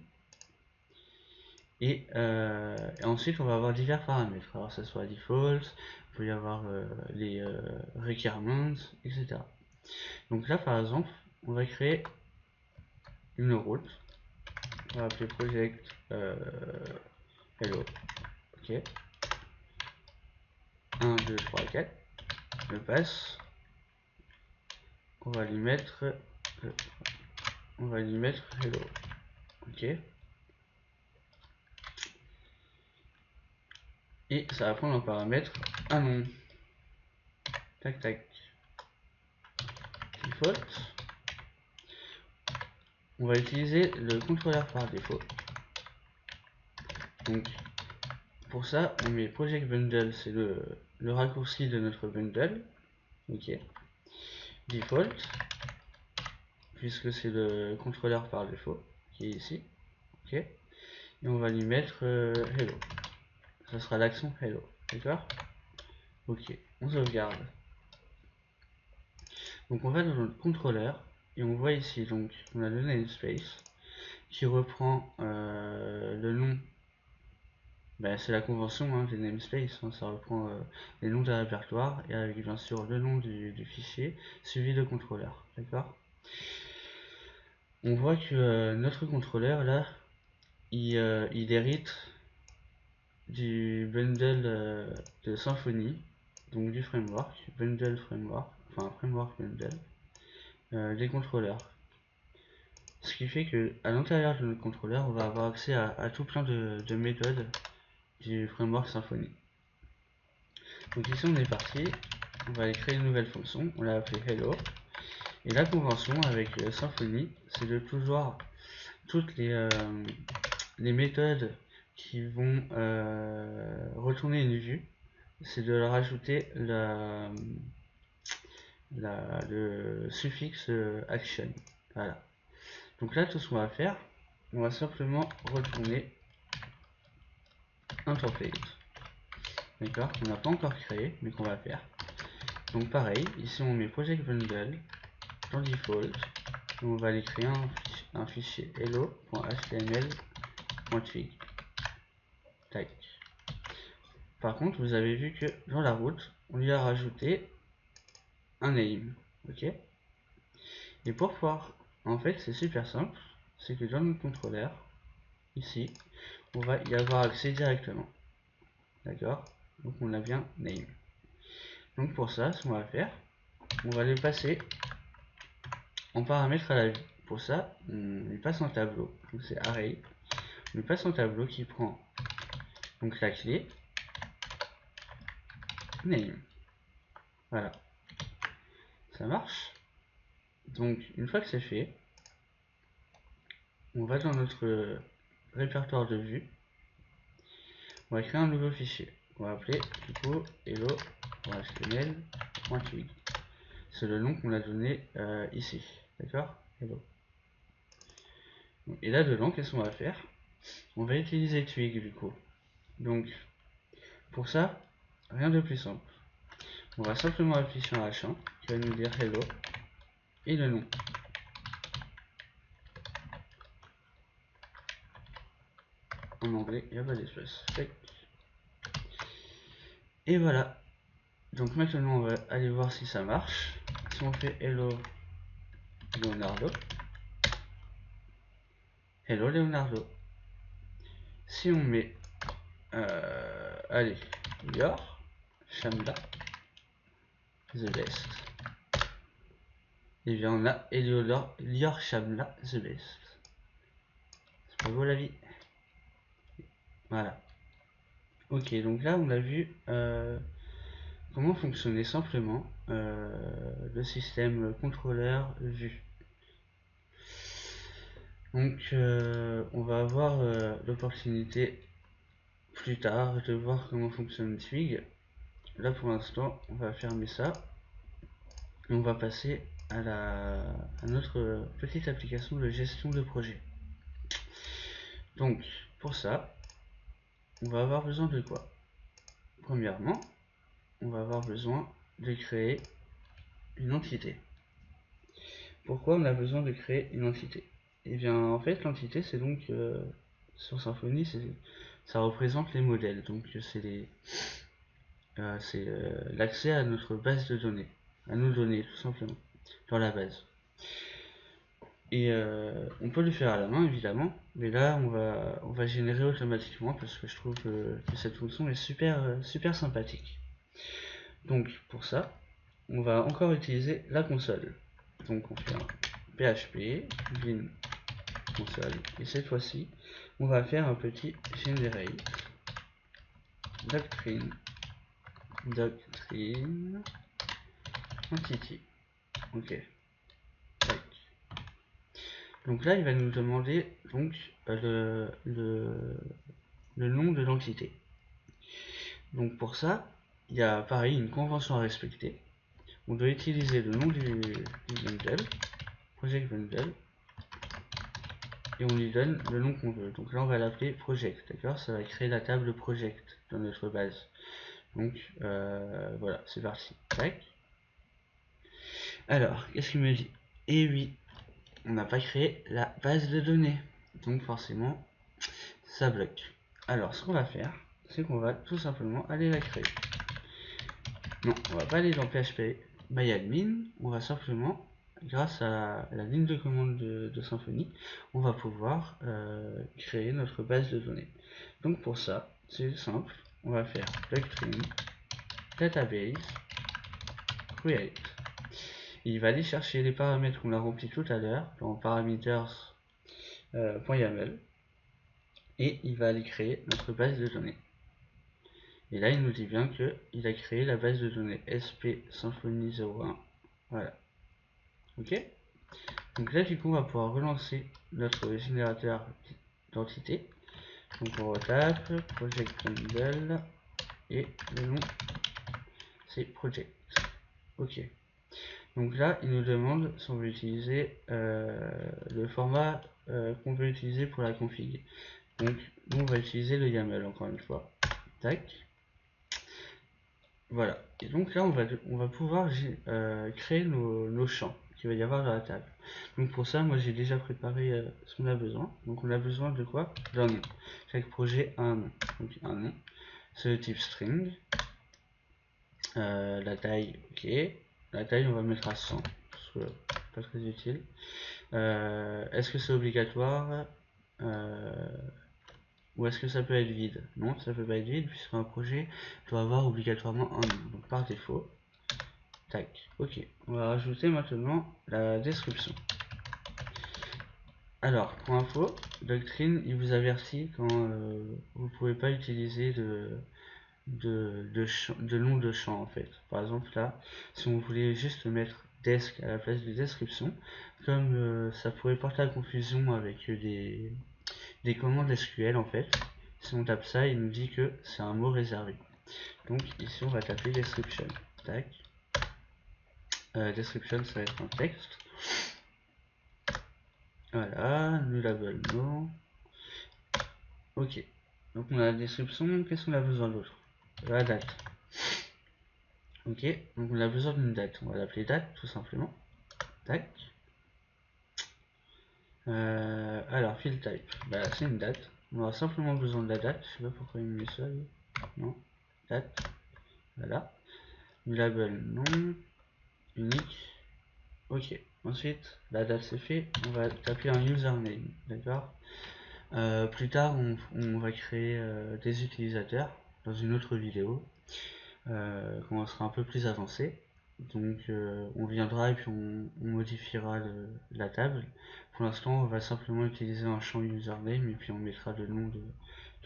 et ensuite on va avoir divers paramètres, alors ça soit default, il peut y avoir les requirements, etc. Donc là par exemple, on va créer une route, on va appeler project hello, ok, 1, 2, 3, 4, je passe, on va lui mettre hello, ok, et ça va prendre en paramètre un nom, tac tac, default, on va utiliser le contrôleur par défaut, Donc pour ça, on met project bundle, c'est le raccourci de notre bundle. Ok. Default, puisque c'est le contrôleur par défaut qui est ici. Ok. Et on va lui mettre hello. Ça sera l'action hello. D'accord. Ok. On sauvegarde. Donc on va dans notre contrôleur et on voit ici donc on a le namespace qui reprend le nom. C'est la convention des namespaces, ça reprend les noms des répertoires et avec bien sûr le nom du fichier suivi de contrôleur. D'accord. On voit que notre contrôleur là il hérite du bundle de Symfony, donc du framework, bundle framework, enfin framework bundle, des contrôleurs. Ce qui fait que à l'intérieur de notre contrôleur, on va avoir accès à tout plein de méthodes du framework Symfony. Donc ici on est parti, on va aller créer une nouvelle fonction, on l'a appelée hello. Et la convention avec Symfony, c'est de toujours toutes les méthodes qui vont retourner une vue, c'est de leur ajouter le suffixe action. Voilà. Donc là, tout ce qu'on va faire, on va simplement retourner un template. D'accord, qu'on n'a pas encore créé, mais qu'on va faire. Donc pareil, ici on met project bundle dans default. Et on va aller créer un fichier hello.html.twig. Tac. Par contre, vous avez vu que dans la route, on lui a rajouté un name. Ok. Et pour pouvoir, en fait, c'est super simple. C'est que dans notre contrôleur, ici, on va y avoir accès directement. D'accord. Donc on a bien name. Donc pour ça, ce qu'on va faire, on va le passer en paramètre à la vue. Pour ça, on lui passe un tableau. Donc c'est array. On lui passe un tableau qui prend donc la clé name. Voilà. Ça marche. Donc une fois que c'est fait, on va dans notre répertoire de vue. On va créer un nouveau fichier. On va appeler du coup hello.html.twig. C'est le nom qu'on a donné ici. D'accord. Hello. Et là dedans, qu'est-ce qu'on va faire? On va utiliser Twig du coup. Donc pour ça, rien de plus simple. On va simplement appuyer sur un H1 qui va nous dire hello et le nom. En anglais, il n'y a pas d'espace. Et voilà. Donc maintenant on va aller voir si ça marche. Si on fait hello Leonardo. Hello Leonardo. Si on met allez, your Shamla the best. Et bien on a Lior Shamla the best. C'est pas beau la vie. Voilà. Ok, donc là on a vu comment fonctionnait simplement le système contrôleur vue. Donc on va avoir l'opportunité plus tard de voir comment fonctionne Twig. Là pour l'instant on va fermer ça et on va passer à notre petite application de gestion de projet. Donc pour ça on va avoir besoin de quoi? Premièrement on va avoir besoin de créer une entité. Pourquoi on a besoin de créer une entité? Et bien en fait l'entité c'est donc sur Symfony ça représente les modèles, donc c'est l'accès à notre base de données, à nos données tout simplement, dans la base. Et on peut le faire à la main évidemment, mais là on va générer automatiquement parce que je trouve que cette fonction est super sympathique. Donc pour ça, on va encore utiliser la console. Donc on fait un PHP, bin console, et cette fois-ci, on va faire un petit generate doctrine entity. Ok. Donc là, il va nous demander donc le nom de l'entité. Donc pour ça, il y a pareil une convention à respecter. On doit utiliser le nom du bundle, project bundle, et on lui donne le nom qu'on veut. Donc là on va l'appeler project, d'accord? Ça va créer la table project dans notre base. Donc voilà, c'est parti. Tac. Alors, qu'est-ce qu'il me dit? Eh oui, on n'a pas créé la base de données. Donc forcément, ça bloque. Alors, ce qu'on va faire, c'est qu'on va tout simplement aller la créer. Non, on va pas aller dans PHP myadmin, on va simplement, grâce à la ligne de commande de Symfony, on va pouvoir créer notre base de données. Donc pour ça, c'est simple, on va faire doctrine database create. Il va aller chercher les paramètres qu'on a remplis tout à l'heure dans parameters.yaml et il va aller créer notre base de données. Et là, il nous dit bien qu'il a créé la base de données SP Symfony 01. Voilà. Ok. Donc là, du coup, on va pouvoir relancer notre générateur d'entité. Donc on retape project bundle et le nom c'est project. Ok. Donc là, il nous demande si on veut utiliser le format qu'on veut utiliser pour la config. Donc, nous, on va utiliser le YAML encore une fois. Tac. Voilà. Et donc là, on va pouvoir créer nos champs qu'il va y avoir dans la table. Donc pour ça, moi j'ai déjà préparé ce qu'on a besoin. Donc on a besoin de quoi? D'un nom. Chaque projet a un nom. Donc un nom. C'est le type string. La taille, ok. La taille, on va mettre à 100. Pas très utile. Est-ce que c'est obligatoire ou est-ce que ça peut être vide? Non, ça peut pas être vide puisqu'un projet doit avoir obligatoirement un nom. Donc par défaut, tac, ok. On va rajouter maintenant la description. Alors, pour info, Doctrine, il vous avertit quand vous ne pouvez pas utiliser de nom de champ en fait. Par exemple là, si on voulait juste mettre desk à la place de description, comme ça pourrait porter à confusion avec des commandes SQL en fait, si on tape ça, il nous dit que c'est un mot réservé. Donc ici on va taper description. Tac. Description ça va être un texte. Voilà, nullable no. Ok. Donc on a la description, qu'est-ce qu'on a besoin d'autre? La date. Ok, donc on a besoin d'une date. On va l'appeler date tout simplement. Tac. Alors, field type. Bah, c'est une date. On aura simplement besoin de la date. Je sais pas pourquoi il me met ça. Non. Date. Voilà. Label non. Unique. Ok. Ensuite, la date c'est fait. On va taper un username. D'accord. Plus tard, on va créer des utilisateurs dans une autre vidéo. Quand on sera un peu plus avancé. Donc on viendra et puis on modifiera la table. Pour l'instant, on va simplement utiliser un champ username et puis on mettra le nom de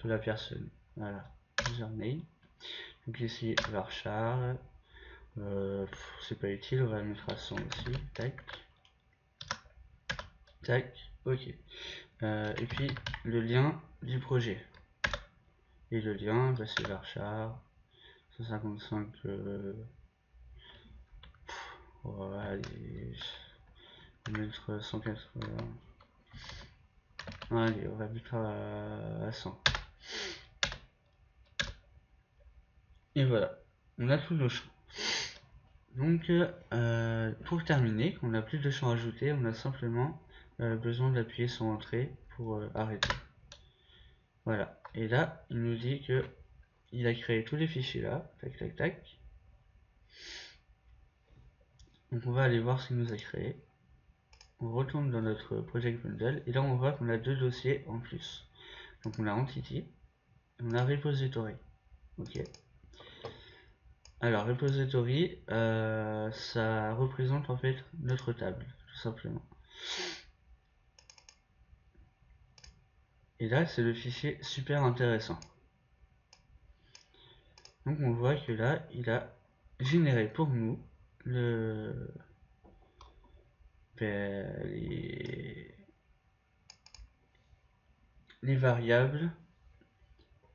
la personne. Voilà, username. Donc ici, varchar. C'est pas utile, on va le mettre à 100 aussi. Tac. Tac. Ok. Et puis le lien du projet. Et le lien, bah, c'est varchar 155. Allez, on va mettre 180. Allez, on va mettre à 100. Et voilà, on a tous nos champs. Donc, pour terminer, on n'a plus de champs ajoutés, on a simplement besoin d'appuyer sur Entrée pour arrêter. Voilà, et là, il nous dit que il a créé tous les fichiers là, tac tac tac. Donc on va aller voir ce qu'il nous a créé. On retourne dans notre project bundle et là on voit qu'on a deux dossiers en plus. Donc on a Entity et on a Repository. Ok. Alors, repository, ça représente en fait notre table, tout simplement. Et là, c'est le fichier super intéressant. Donc, on voit que là, il a généré pour nous ben, les variables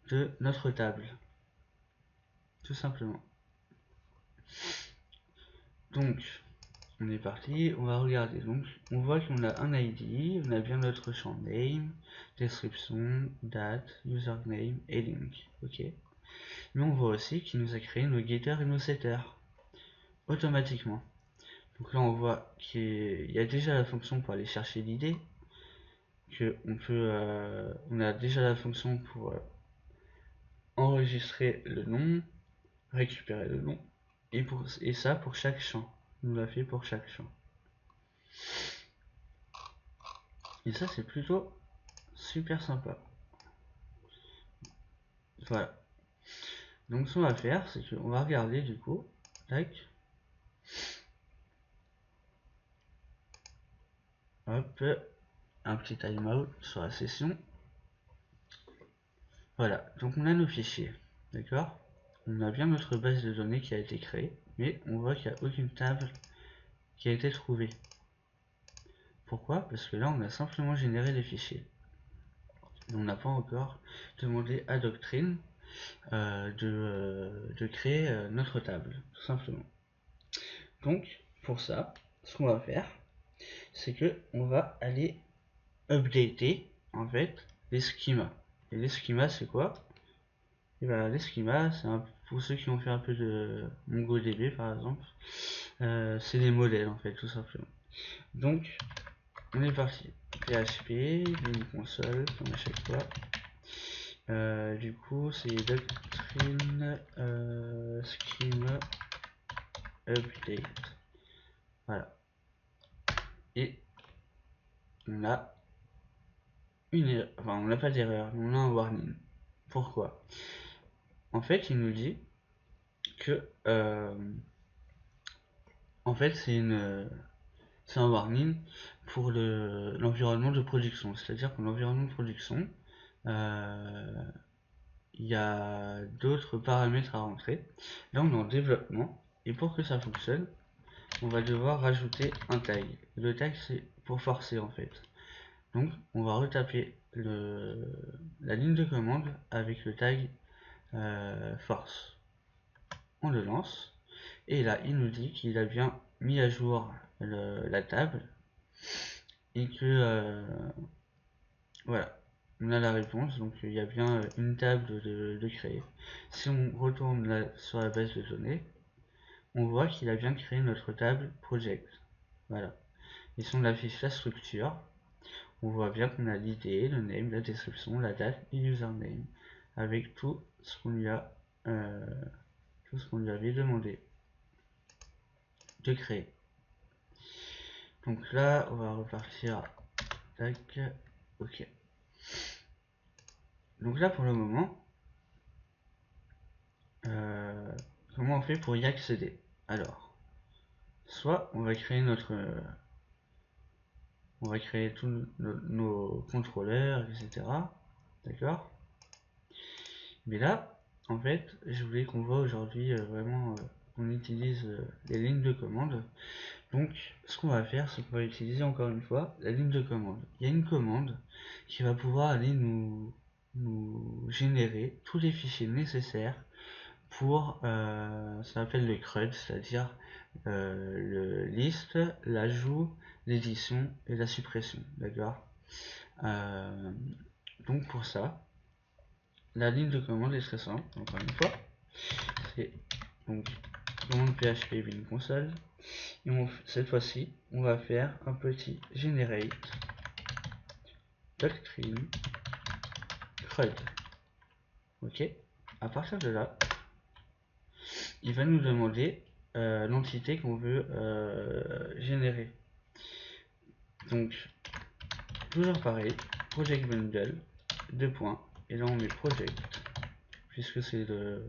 de notre table, tout simplement. Donc on est parti, on va regarder. Donc on voit qu'on a un ID, on a bien notre champ name, description, date, username et link. Ok. Mais on voit aussi qu'il nous a créé nos getters et nos setters automatiquement. Donc là on voit qu'il y a déjà la fonction pour aller chercher l'id, que on a déjà la fonction pour enregistrer le nom, récupérer le nom, et ça pour chaque champ. On l'a fait pour chaque champ. Et ça c'est plutôt super sympa. Voilà. Donc ce qu'on va faire, c'est qu'on va regarder du coup. Tac. Hop. Un petit timeout sur la session. Voilà. Donc on a nos fichiers. D'accord. On a bien notre base de données qui a été créée. Mais on voit qu'il n'y a aucune table qui a été trouvée. Pourquoi? Parce que là on a simplement généré les fichiers. On n'a pas encore demandé à Doctrine de créer notre table, tout simplement. Donc pour ça, ce qu'on va faire, c'est que on va aller updater en fait les schemas. Et les schemas c'est quoi? Et ben les schemas, c'est pour ceux qui ont fait un peu de MongoDB par exemple, c'est des modèles en fait tout simplement. Donc on est parti. PHP, bin console, comme à chaque fois. Du coup c'est doctrine schema update. Voilà. Et on a une erreur, enfin on n'a pas d'erreur, on a un warning. Pourquoi? En fait il nous dit que en fait c'est un warning pour l'environnement de production. C'est-à-dire que l'environnement de production, il y a d'autres paramètres à rentrer. Là on est en développement et pour que ça fonctionne, on va devoir rajouter un tag. Le tag c'est pour forcer en fait. Donc on va retaper la ligne de commande avec le tag force. On le lance et là il nous dit qu'il a bien mis à jour la table et que voilà, on a la réponse. Donc il y a bien une table de créer. Si on retourne là sur la base de données, on voit qu'il a bien créé notre table project. Voilà. Et si on affiche la structure, on voit bien qu'on a l'id, le name, la description, la date et username avec tout ce qu'on lui avait demandé de créer. Donc là, on va repartir. Tac. Ok. Donc là, pour le moment, comment on fait pour y accéder? Alors, soit on va créer on va créer tous nos contrôleurs, etc. D'accord? Mais là, en fait, je voulais qu'on voit aujourd'hui vraiment qu'on utilise les lignes de commande. Donc, ce qu'on va faire, c'est qu'on va utiliser encore une fois la ligne de commande. Il y a une commande qui va pouvoir aller nous générer tous les fichiers nécessaires pour, ça s'appelle le CRUD, c'est-à-dire le liste, l'ajout, l'édition et la suppression, d'accord. Donc pour ça, la ligne de commande est très simple, encore une fois, c'est donc commande PHP bin console, et cette fois-ci, on va faire un petit generate doctrine CRUD. Ok, à partir de là, il va nous demander l'entité qu'on veut générer. Donc, toujours pareil, project bundle, 2 points, et là on met project, puisque c'est le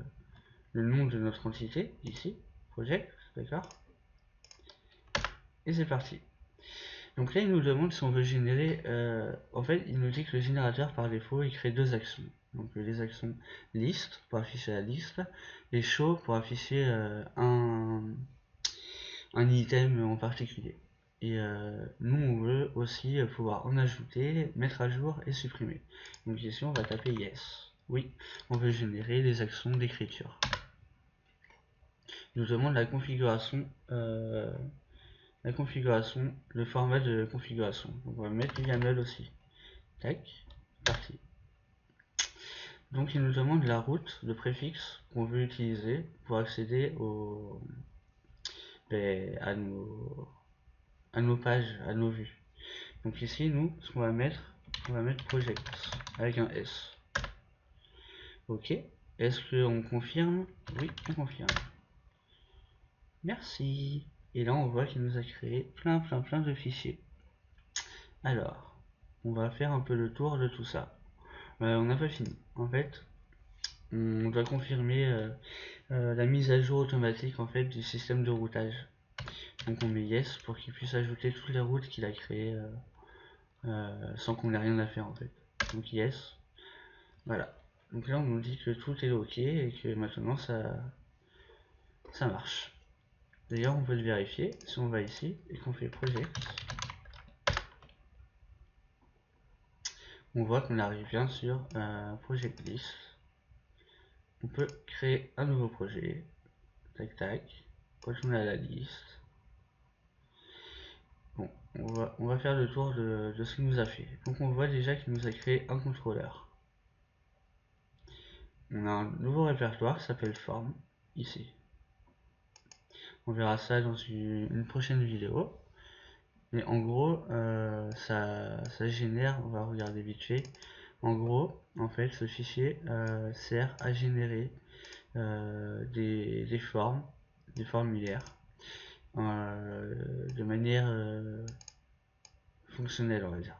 nom de notre entité, ici, project, d'accord. Et c'est parti. Donc là il nous demande si on veut générer, en fait il nous dit que le générateur par défaut il crée deux actions. Donc les actions list pour afficher la liste, et show pour afficher un item en particulier. Et nous on veut aussi pouvoir en ajouter, mettre à jour et supprimer. Donc ici on va taper yes. Oui, on veut générer des actions d'écriture. Il nous demande la configuration, le format de configuration. Donc on va mettre YAML aussi. Tac, parti. Donc il nous demande la route, le préfixe qu'on veut utiliser pour accéder à nos pages, à nos vues. Donc ici, nous, ce qu'on va mettre, on va mettre project avec un S. Ok. Est-ce qu'on confirme? Oui, on confirme. Merci. Et là, on voit qu'il nous a créé plein de fichiers. Alors, on va faire un peu le tour de tout ça. On n'a pas fini. En fait, on doit confirmer la mise à jour automatique en fait du système de routage. Donc on met yes pour qu'il puisse ajouter toutes les routes qu'il a créées sans qu'on ait rien à faire en fait. Donc yes. Voilà. Donc là on nous dit que tout est ok et que maintenant ça marche. D'ailleurs on peut le vérifier si on va ici et qu'on fait project. On voit qu'on arrive bien sur project list. On peut créer un nouveau projet. Tac tac. Retourner à la liste. Bon, on va faire le tour de ce qu'il nous a fait. Donc on voit déjà qu'il nous a créé un contrôleur. On a un nouveau répertoire qui s'appelle form, ici. On verra ça dans une prochaine vidéo. Mais en gros, ça génère, on va regarder vite fait. En gros, en fait, ce fichier sert à générer des formes, des formulaires, de manière fonctionnelle, on va dire.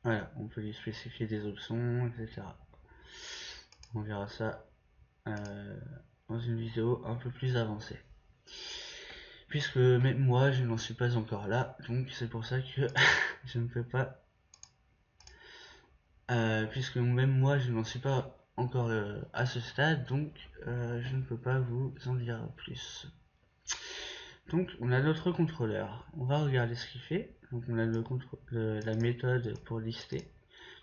Voilà, on peut lui spécifier des options, etc. On verra ça dans une vidéo un peu plus avancée. Puisque même moi, je n'en suis pas encore là, donc c'est pour ça que je ne peux pas... puisque même moi, je n'en suis pas encore à ce stade, donc je ne peux pas vous en dire plus. Donc on a notre contrôleur, on va regarder ce qu'il fait. Donc on a la méthode pour lister.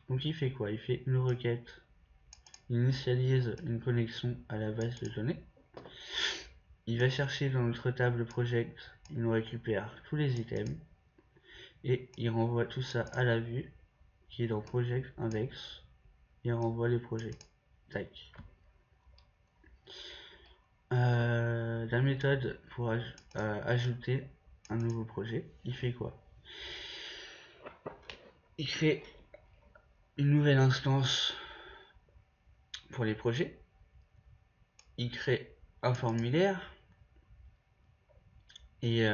Donc il fait quoi? Il fait une requête, il initialise une connexion à la base de données. Il va chercher dans notre table project, il nous récupère tous les items et il renvoie tout ça à la vue qui est dans project index et on renvoie les projets. Tac. La méthode pour ajouter un nouveau projet, il fait quoi? Il crée une nouvelle instance pour les projets. Il crée un formulaire et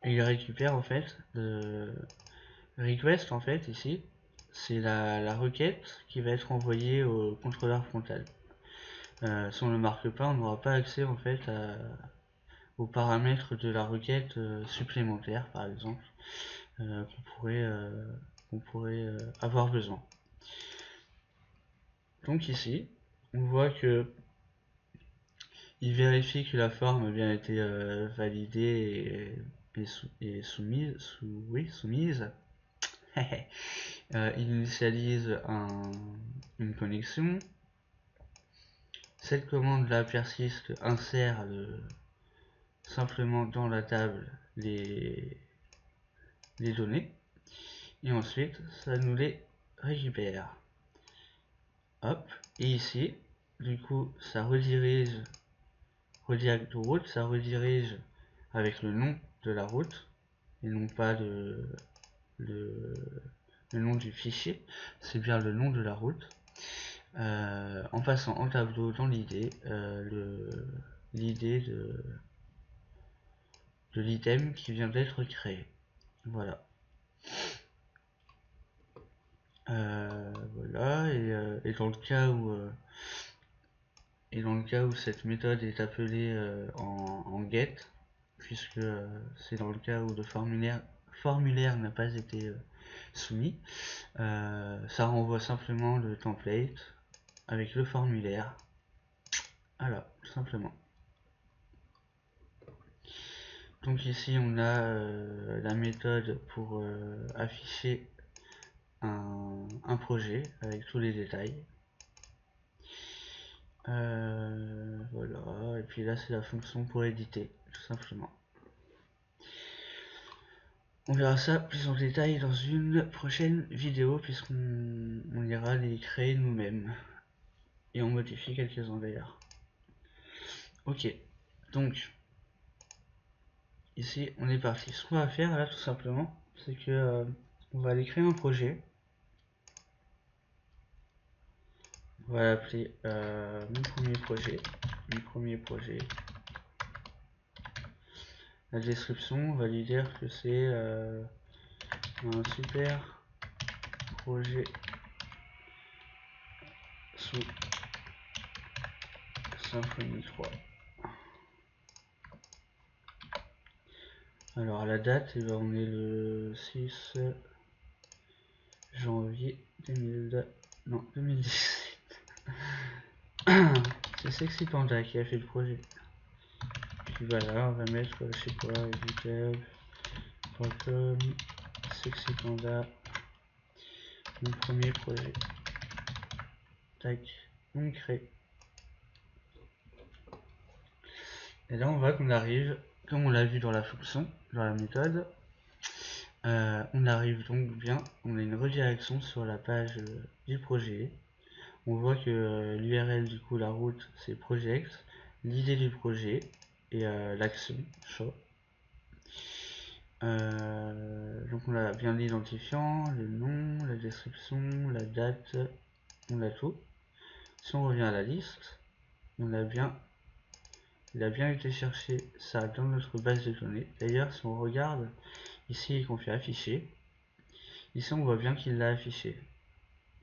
il récupère en fait le request en fait ici. C'est la requête qui va être envoyée au contrôleur frontal. Si on ne le marque pas, on n'aura pas accès en fait aux paramètres de la requête supplémentaire par exemple qu'on pourrait avoir besoin. Donc ici, on voit que il vérifie que la forme a bien été validée et soumise. Il initialise une connexion. Cette commande là persiste, insère simplement dans la table les données et ensuite ça nous les récupère. Hop, et ici, du coup, ça redirige redirect route, ça redirige avec le nom de la route et non pas le, le nom du fichier, c'est bien le nom de la route. En passant en tableau dans l'idée, l'idée de l'item qui vient d'être créé. Voilà. Voilà, et dans le cas où cette méthode est appelée en get, puisque c'est dans le cas où le formulaire n'a pas été soumis, ça renvoie simplement le template avec le formulaire. Voilà, tout simplement. Donc ici on a la méthode pour afficher un projet avec tous les détails. Voilà, et puis là c'est la fonction pour éditer, tout simplement. On verra ça plus en détail dans une prochaine vidéo, puisqu'on ira les créer nous-mêmes. Et on modifie quelques-uns d'ailleurs. Ok, donc ici on est parti. Ce qu'on va faire là tout simplement, c'est que on va aller créer un projet. On va l'appeler mon premier projet. La description, on va lui dire que c'est un super projet sous Symfony 3. Alors la date, eh ben, on est le 6 janvier 2017. C'est Sexy Panda qui a fait le projet. Puis voilà, on va mettre, je sais pas, github.com, Sexy Panda, mon premier projet. Tac, on crée. Et là, on voit qu'on arrive, comme on l'a vu dans la fonction, dans la méthode, on arrive donc bien, on a une redirection sur la page du projet. On voit que l'URL, du coup, la route, c'est project, l'idée du projet et l'action, show. Donc on a bien l'identifiant, le nom, la description, la date, on a tout. Si on revient à la liste, il a bien été cherché ça dans notre base de données. D'ailleurs, si on regarde ici et qu'on fait afficher, ici on voit bien qu'il l'a affiché,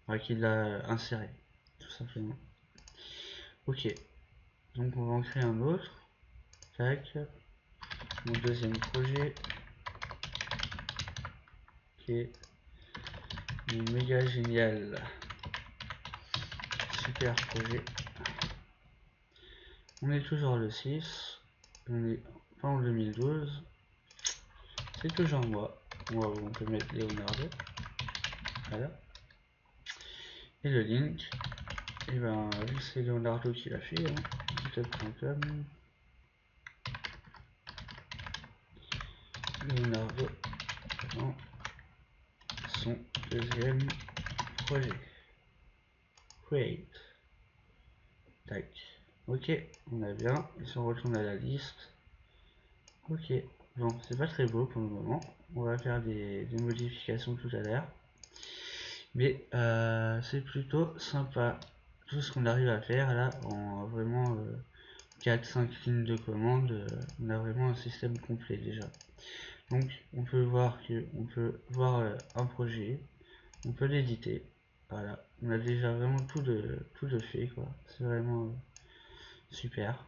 enfin, qu'il l'a inséré, tout simplement. Ok, donc on va en créer un autre. Tac, mon deuxième projet qui est méga génial, super projet. On est toujours le 6, on est pas en 2012, c'est toujours moi. Moi, on peut mettre Leonardo, voilà. Et le link, et ben vu que c'est Leonardo qui l'a fait, hein, github.com, Leonardo dans son deuxième projet. Create. Tac. Ok, on a bien. Et si on retourne à la liste. Ok. Bon, c'est pas très beau pour le moment. On va faire des modifications tout à l'heure. Mais c'est plutôt sympa. Tout ce qu'on arrive à faire là en vraiment 4-5 lignes de commande, on a vraiment un système complet déjà. Donc on peut voir un projet, on peut l'éditer. Voilà, on a déjà vraiment tout de fait quoi. C'est vraiment super.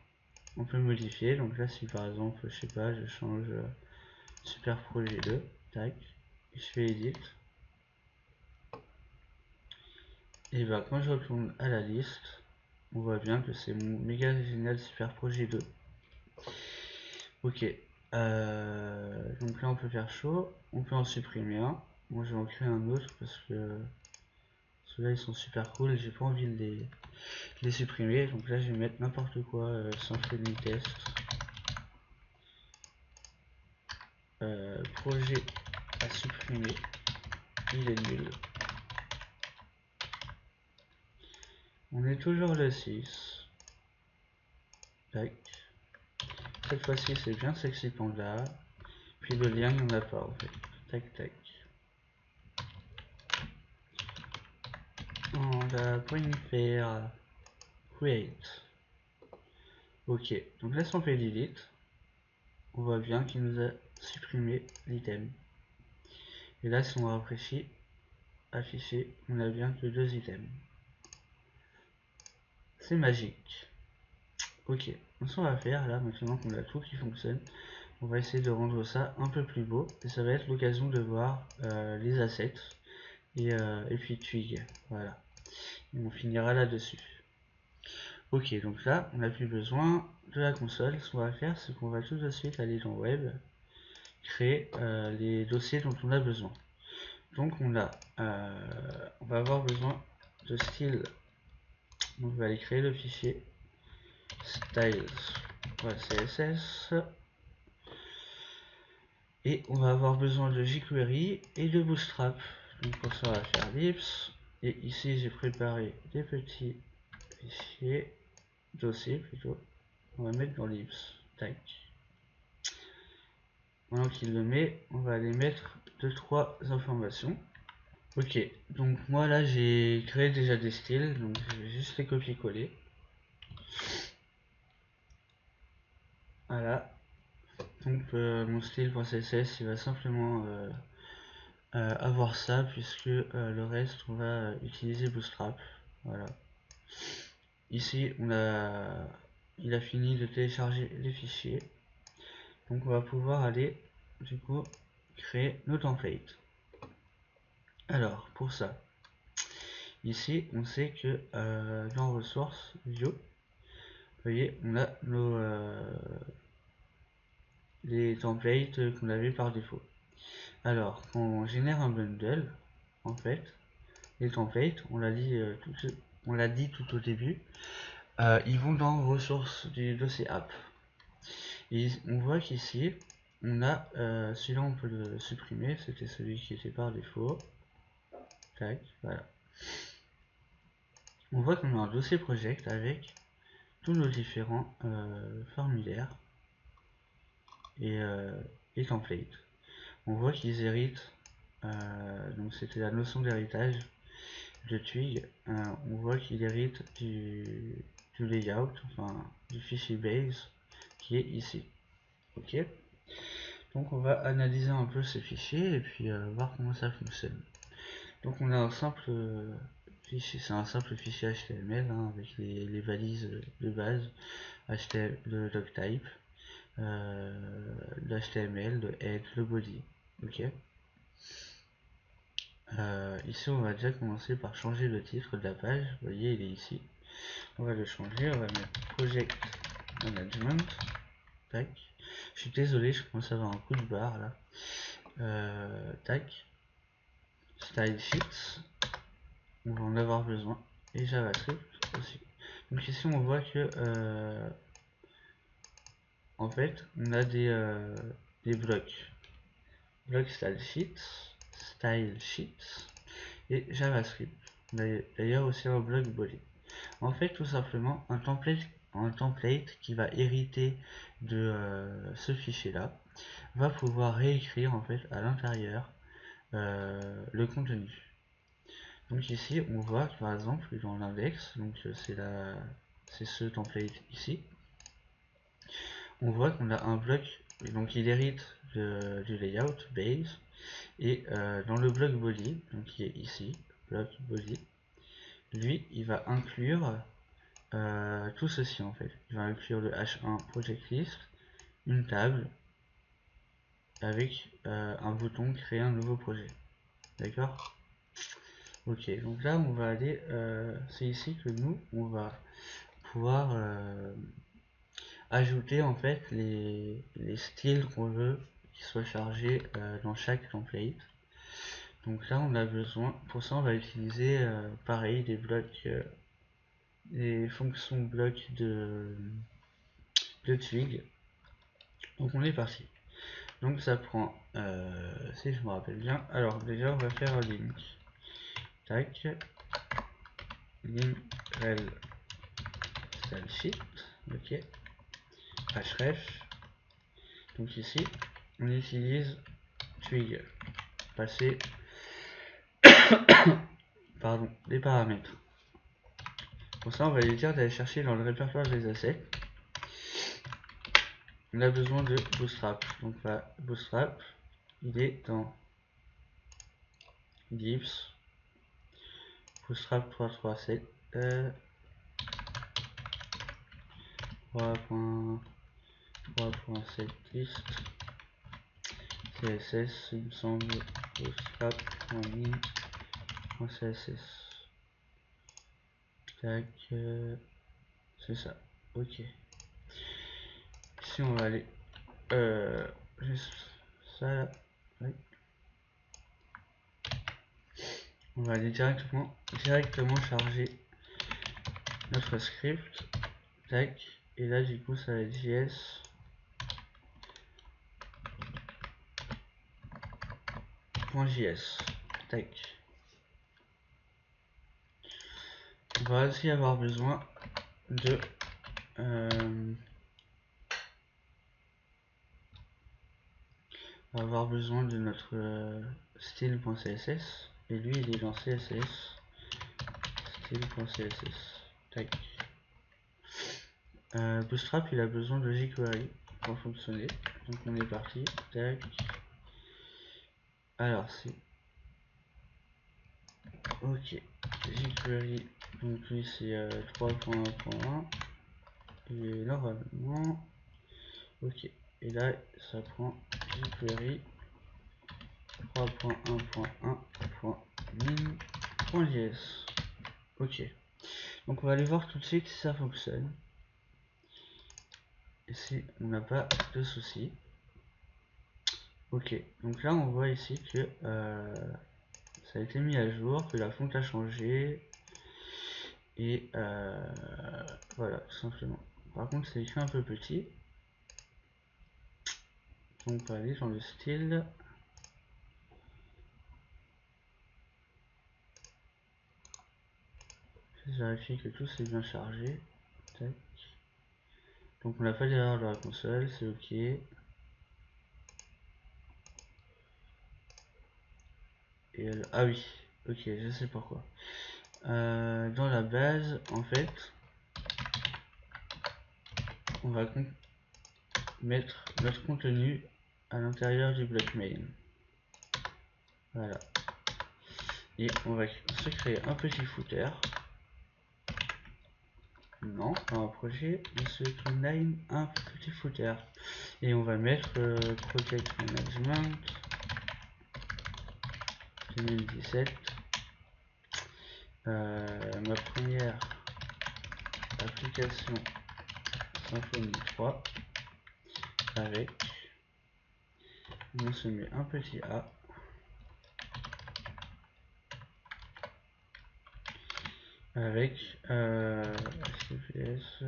On peut modifier. Donc là si par exemple je sais pas, je change super projet 2, tac, et je fais edit. Et bah quand je retourne à la liste, on voit bien que c'est mon méga génial super projet 2. Ok. Donc là on peut faire chaud, on peut en supprimer un. Moi je vais en créer un autre parce que ceux-là ils sont super cool et j'ai pas envie de les supprimer. Donc là je vais mettre n'importe quoi, Symfony test. Projet à supprimer, il est nul. On est toujours le 6. Tac. Cette fois-ci c'est bien Sexy Panda. Puis le lien il n'y en a pas en fait. Tac tac. On va point faire create. Ok, donc là si on fait delete, on voit bien qu'il nous a supprimé l'item. Et là si on rafraîchit, afficher, on a bien que 2 items. C'est magique. Ok, donc ce qu'on va faire là, maintenant qu'on a tout qui fonctionne, on va essayer de rendre ça un peu plus beau. Et ça va être l'occasion de voir les assets et puis Twig. Voilà. Et on finira là-dessus. Ok, donc là, on n'a plus besoin de la console. Ce qu'on va faire, c'est qu'on va tout de suite aller dans Web, créer les dossiers dont on a besoin. Donc on va avoir besoin de style. Donc on va aller créer le fichier styles.css et on va avoir besoin de jQuery et de Bootstrap. Donc pour ça on va faire libs et ici j'ai préparé des petits fichiers, dossiers plutôt. On va mettre dans libs. Tac. Pendant qu'il le met, on va aller mettre 2-3 informations. Ok, donc moi là j'ai créé déjà des styles, donc je vais juste les copier-coller. Voilà. Donc mon style.css il va simplement avoir ça puisque le reste on va utiliser Bootstrap. Voilà. Ici il a fini de télécharger les fichiers. Donc on va pouvoir aller du coup créer nos templates. Alors pour ça, ici on sait que dans ressources view, vous voyez on a les templates qu'on avait par défaut. Alors quand on génère un bundle, en fait les templates, on l'a dit tout au début, ils vont dans ressources du dossier app. Et on voit qu'ici, on a celui-là, on peut le supprimer, c'était celui qui était par défaut. Tac, voilà. On voit qu'on a un dossier project avec tous nos différents formulaires et templates. On voit qu'ils héritent, donc c'était la notion d'héritage de Twig. On voit qu'il hérite du layout, enfin du fichier base qui est ici. Ok. Donc on va analyser un peu ces fichiers et puis voir comment ça fonctionne. Donc on a un simple fichier, c'est un simple fichier HTML hein, avec les balises de base, HTML, le doctype, le HTML, le head, le body. Ok. Ici on va déjà commencer par changer le titre de la page. Vous voyez il est ici. On va le changer, on va mettre Project Management. Tac. Je suis désolé, je commence à avoir un coup de barre là. Tac. Style Sheets. On va en avoir besoin. Et JavaScript aussi. Donc ici on voit que en fait on a des blocs. Bloc style sheets et JavaScript. D'ailleurs aussi un bloc body. En fait tout simplement un template qui va hériter de ce fichier là va pouvoir réécrire en fait à l'intérieur le contenu. Donc ici on voit par exemple dans l'index, donc c'est ce template ici, on voit qu'on a un bloc, donc il hérite du layout base, et dans le bloc body, donc qui est ici, bloc body, lui il va inclure tout ceci en fait. Il va inclure le h1 project list, une table, avec un bouton créer un nouveau projet. D'accord? Ok, donc là on va aller, c'est ici que nous on va pouvoir ajouter en fait les styles qu'on veut qui soient chargés dans chaque template. Donc là on a besoin, pour ça on va utiliser pareil des blocs, des fonctions blocs de Twig. Donc on est parti. Donc ça prend, si je me rappelle bien, alors déjà on va faire un link. Tac, link rel style sheet, ok, href. Donc ici on utilise Twig, passer pardon, les paramètres. Pour ça on va lui dire d'aller chercher dans le répertoire des assets. On a besoin de Bootstrap. Donc là, Bootstrap, il est dans Gibbs, Bootstrap 3.3.7, 3.7 list, CSS, il me semble, bootstrap.min.css. Tac, c'est ça, ok. Ici on va aller, juste ça là, oui. on va aller directement charger notre script. Tac. Et là du coup ça va être js.js. Tac. On va aussi avoir besoin de notre style.css et lui il est dans css style.css. Tac. Bootstrap il a besoin de jQuery pour fonctionner, donc on est parti. Tac. Alors c'est ok, jQuery, donc lui c'est 3.1.1 et normalement ok, et là ça prend jQuery 3.1.1.min.js. ok, donc on va aller voir tout de suite si ça fonctionne et si on n'a pas de soucis. Ok, donc là on voit ici que ça a été mis à jour, que la fonte a changé et voilà, tout simplement. Par contre c'est écrit un peu petit, donc on va aller dans le style. Je vérifie que tout s'est bien chargé. Tac. Donc on n'a pas d'erreur dans la console, c'est ok. Et ah oui, ok, je sais pourquoi. Dans la base, en fait, on va mettre notre contenu à l'intérieur du bloc main. Voilà. Et on va se créer un petit footer. Non, dans un projet, on se crée un petit footer. Et on va mettre Project Management 2017. Ma première application Symfony 3 avec, on se met un petit A avec HTTPS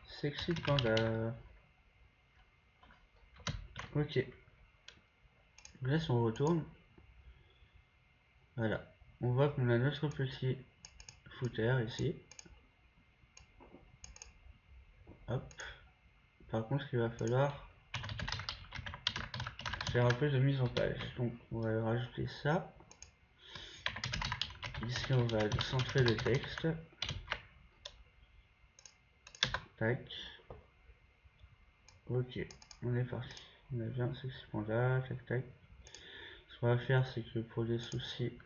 sexy panda. Ok, là si on retourne, voilà, on voit qu'on a notre petit footer ici. Hop. Par contre il va falloir faire un peu de mise en page, donc on va rajouter ça. Ici on va centrer le texte. Tac. Ok, on est parti. On a bien sexy panda, tac tac. Ce qu'on va faire c'est que pour des soucis,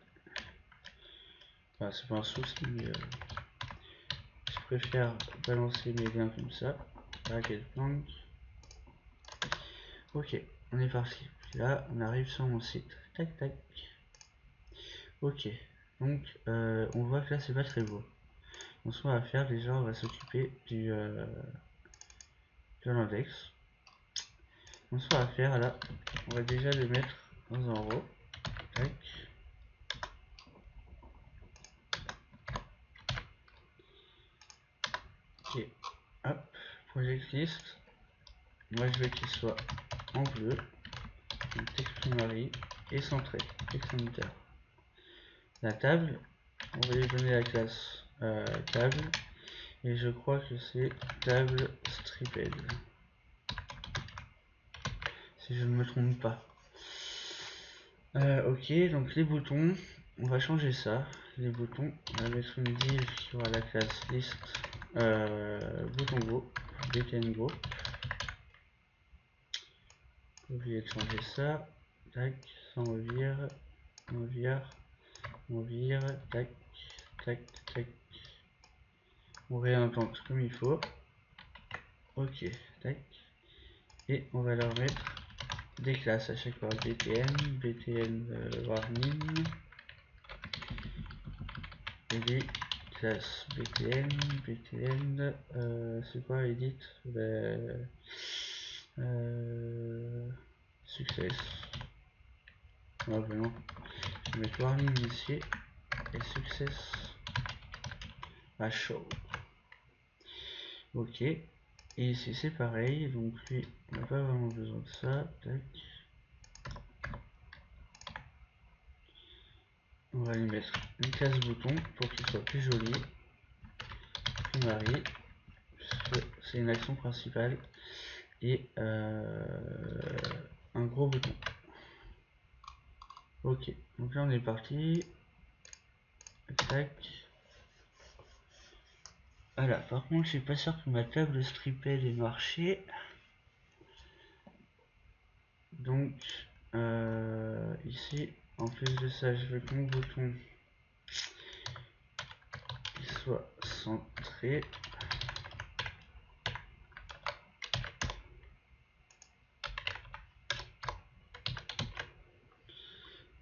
enfin c'est pas un souci mais je préfère balancer mes liens comme ça. Racket plank. Ok, on est parti. Là on arrive sur mon site. Tac tac. Ok, donc on voit que là c'est pas très beau. Donc ce qu'on va faire déjà, on va s'occuper de l'index. Donc ce qu'on va faire là, on va déjà le mettre dans un row. Tac. Ok, hop, project list. Moi je veux qu'il soit en bleu. Text primary et centré. Text enter. La table, on va lui donner la classe table. Et je crois que c'est table stripped. Si je ne me trompe pas. Ok, donc les boutons, on va changer ça. Les boutons, on va mettre une div qui aura la classe list bouton go, btn go. Oubliez de changer ça. Tac, sans revire, on vire, tac, tac, tac. On réintente comme il faut. Ok, tac. Et on va leur mettre des classes à chaque fois. btn warning. Et des classes btn, c'est quoi edit? success. Vraiment, je vais mettre warning ici et success à show. Ok, et ici c'est pareil, donc lui on n'a pas vraiment besoin de ça. Tac. On va lui mettre une case bouton pour qu'il soit plus joli. Mari, c'est une action principale et un gros bouton. Ok, donc là on est parti. Tac. Voilà, par contre je suis pas sûr que ma table striped ait marché. Donc ici, en plus de ça, je veux que mon bouton il soit centré.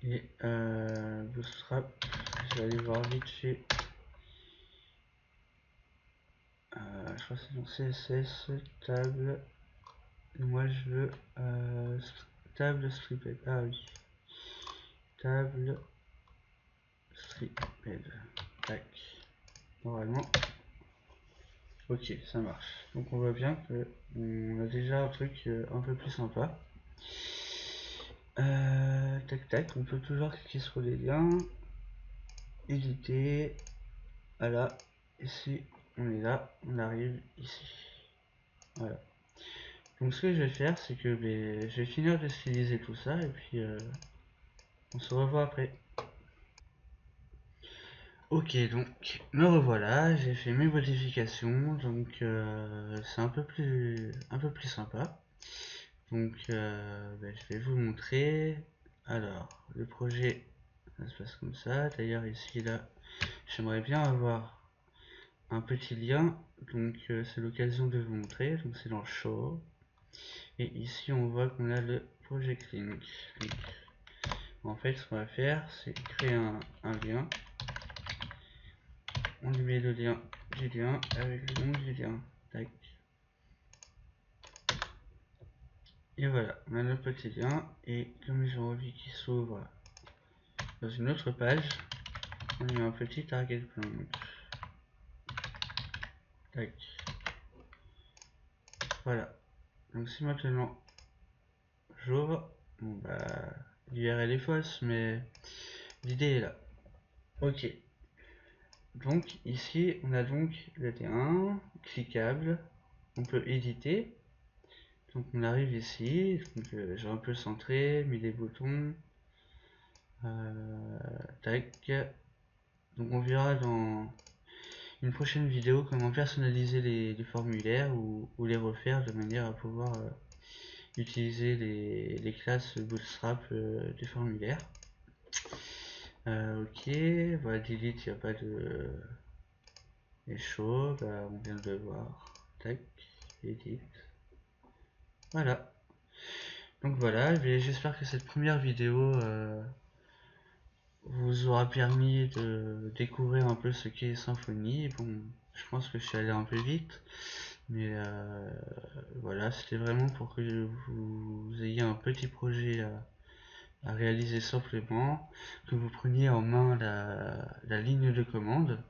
Et Bootstrap, je vais aller voir vite fait. Je crois que c'est dans CSS, table. Et moi je veux table striped. Ah oui. Table striped. Tac. Normalement. Ok, ça marche. Donc on voit bien que on a déjà un truc un peu plus sympa. Tac tac, on peut toujours cliquer sur les liens. Éditer. Voilà. Ici, on est là. On arrive ici. Voilà. Donc ce que je vais faire, c'est que je vais finir de styliser tout ça et puis on se revoit après. Ok, donc me revoilà, j'ai fait mes modifications, donc c'est un peu plus sympa. Donc je vais vous montrer. Alors, le projet, ça se passe comme ça. D'ailleurs ici là, j'aimerais bien avoir un petit lien, donc c'est l'occasion de vous montrer. Donc c'est dans le show. Et ici on voit qu'on a le project link. Donc, en fait ce qu'on va faire, c'est créer un lien. On lui met le lien du lien avec le nom du lien. Tac. Et voilà, on a le petit lien. Et comme j'ai envie qu'il s'ouvre dans une autre page, on lui met un petit target blanc. Tac. Voilà. Donc si maintenant j'ouvre, bon bah l'URL est fausse, mais l'idée est là. Ok. Donc ici on a donc le lien cliquable. On peut éditer. Donc on arrive ici, j'ai un peu centré, mis les boutons, tac. Donc on verra dans une prochaine vidéo comment personnaliser les formulaires ou les refaire de manière à pouvoir utiliser les classes Bootstrap des formulaires. Ok, voilà, delete, il n'y a pas de chaud, bah, on vient de le voir. Tac, edit. Voilà. Donc voilà, j'espère que cette première vidéo vous aura permis de découvrir un peu ce qu'est Symfony. Bon, je pense que je suis allé un peu vite, mais voilà, c'était vraiment pour que vous ayez un petit projet à réaliser simplement, que vous preniez en main la ligne de commande,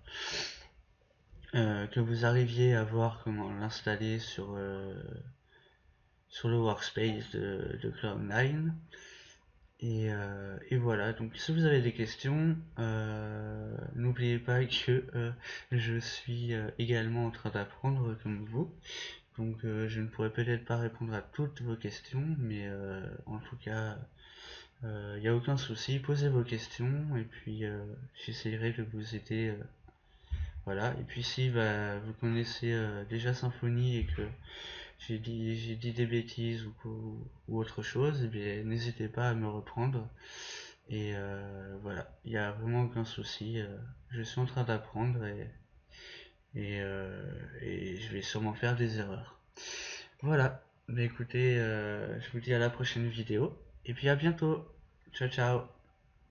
que vous arriviez à voir comment l'installer sur le workspace de Cloud9. Et voilà, donc si vous avez des questions, n'oubliez pas que je suis également en train d'apprendre comme vous. Donc je ne pourrai peut-être pas répondre à toutes vos questions, mais en tout cas, il n'y a aucun souci, posez vos questions et puis j'essaierai de vous aider. Voilà, et puis si vous connaissez déjà Symfony et que j'ai dit des bêtises ou autre chose, eh bien n'hésitez pas à me reprendre. Et voilà, il n'y a vraiment aucun souci. Je suis en train d'apprendre et je vais sûrement faire des erreurs. Voilà, mais écoutez, je vous dis à la prochaine vidéo. Et puis à bientôt. Ciao ciao.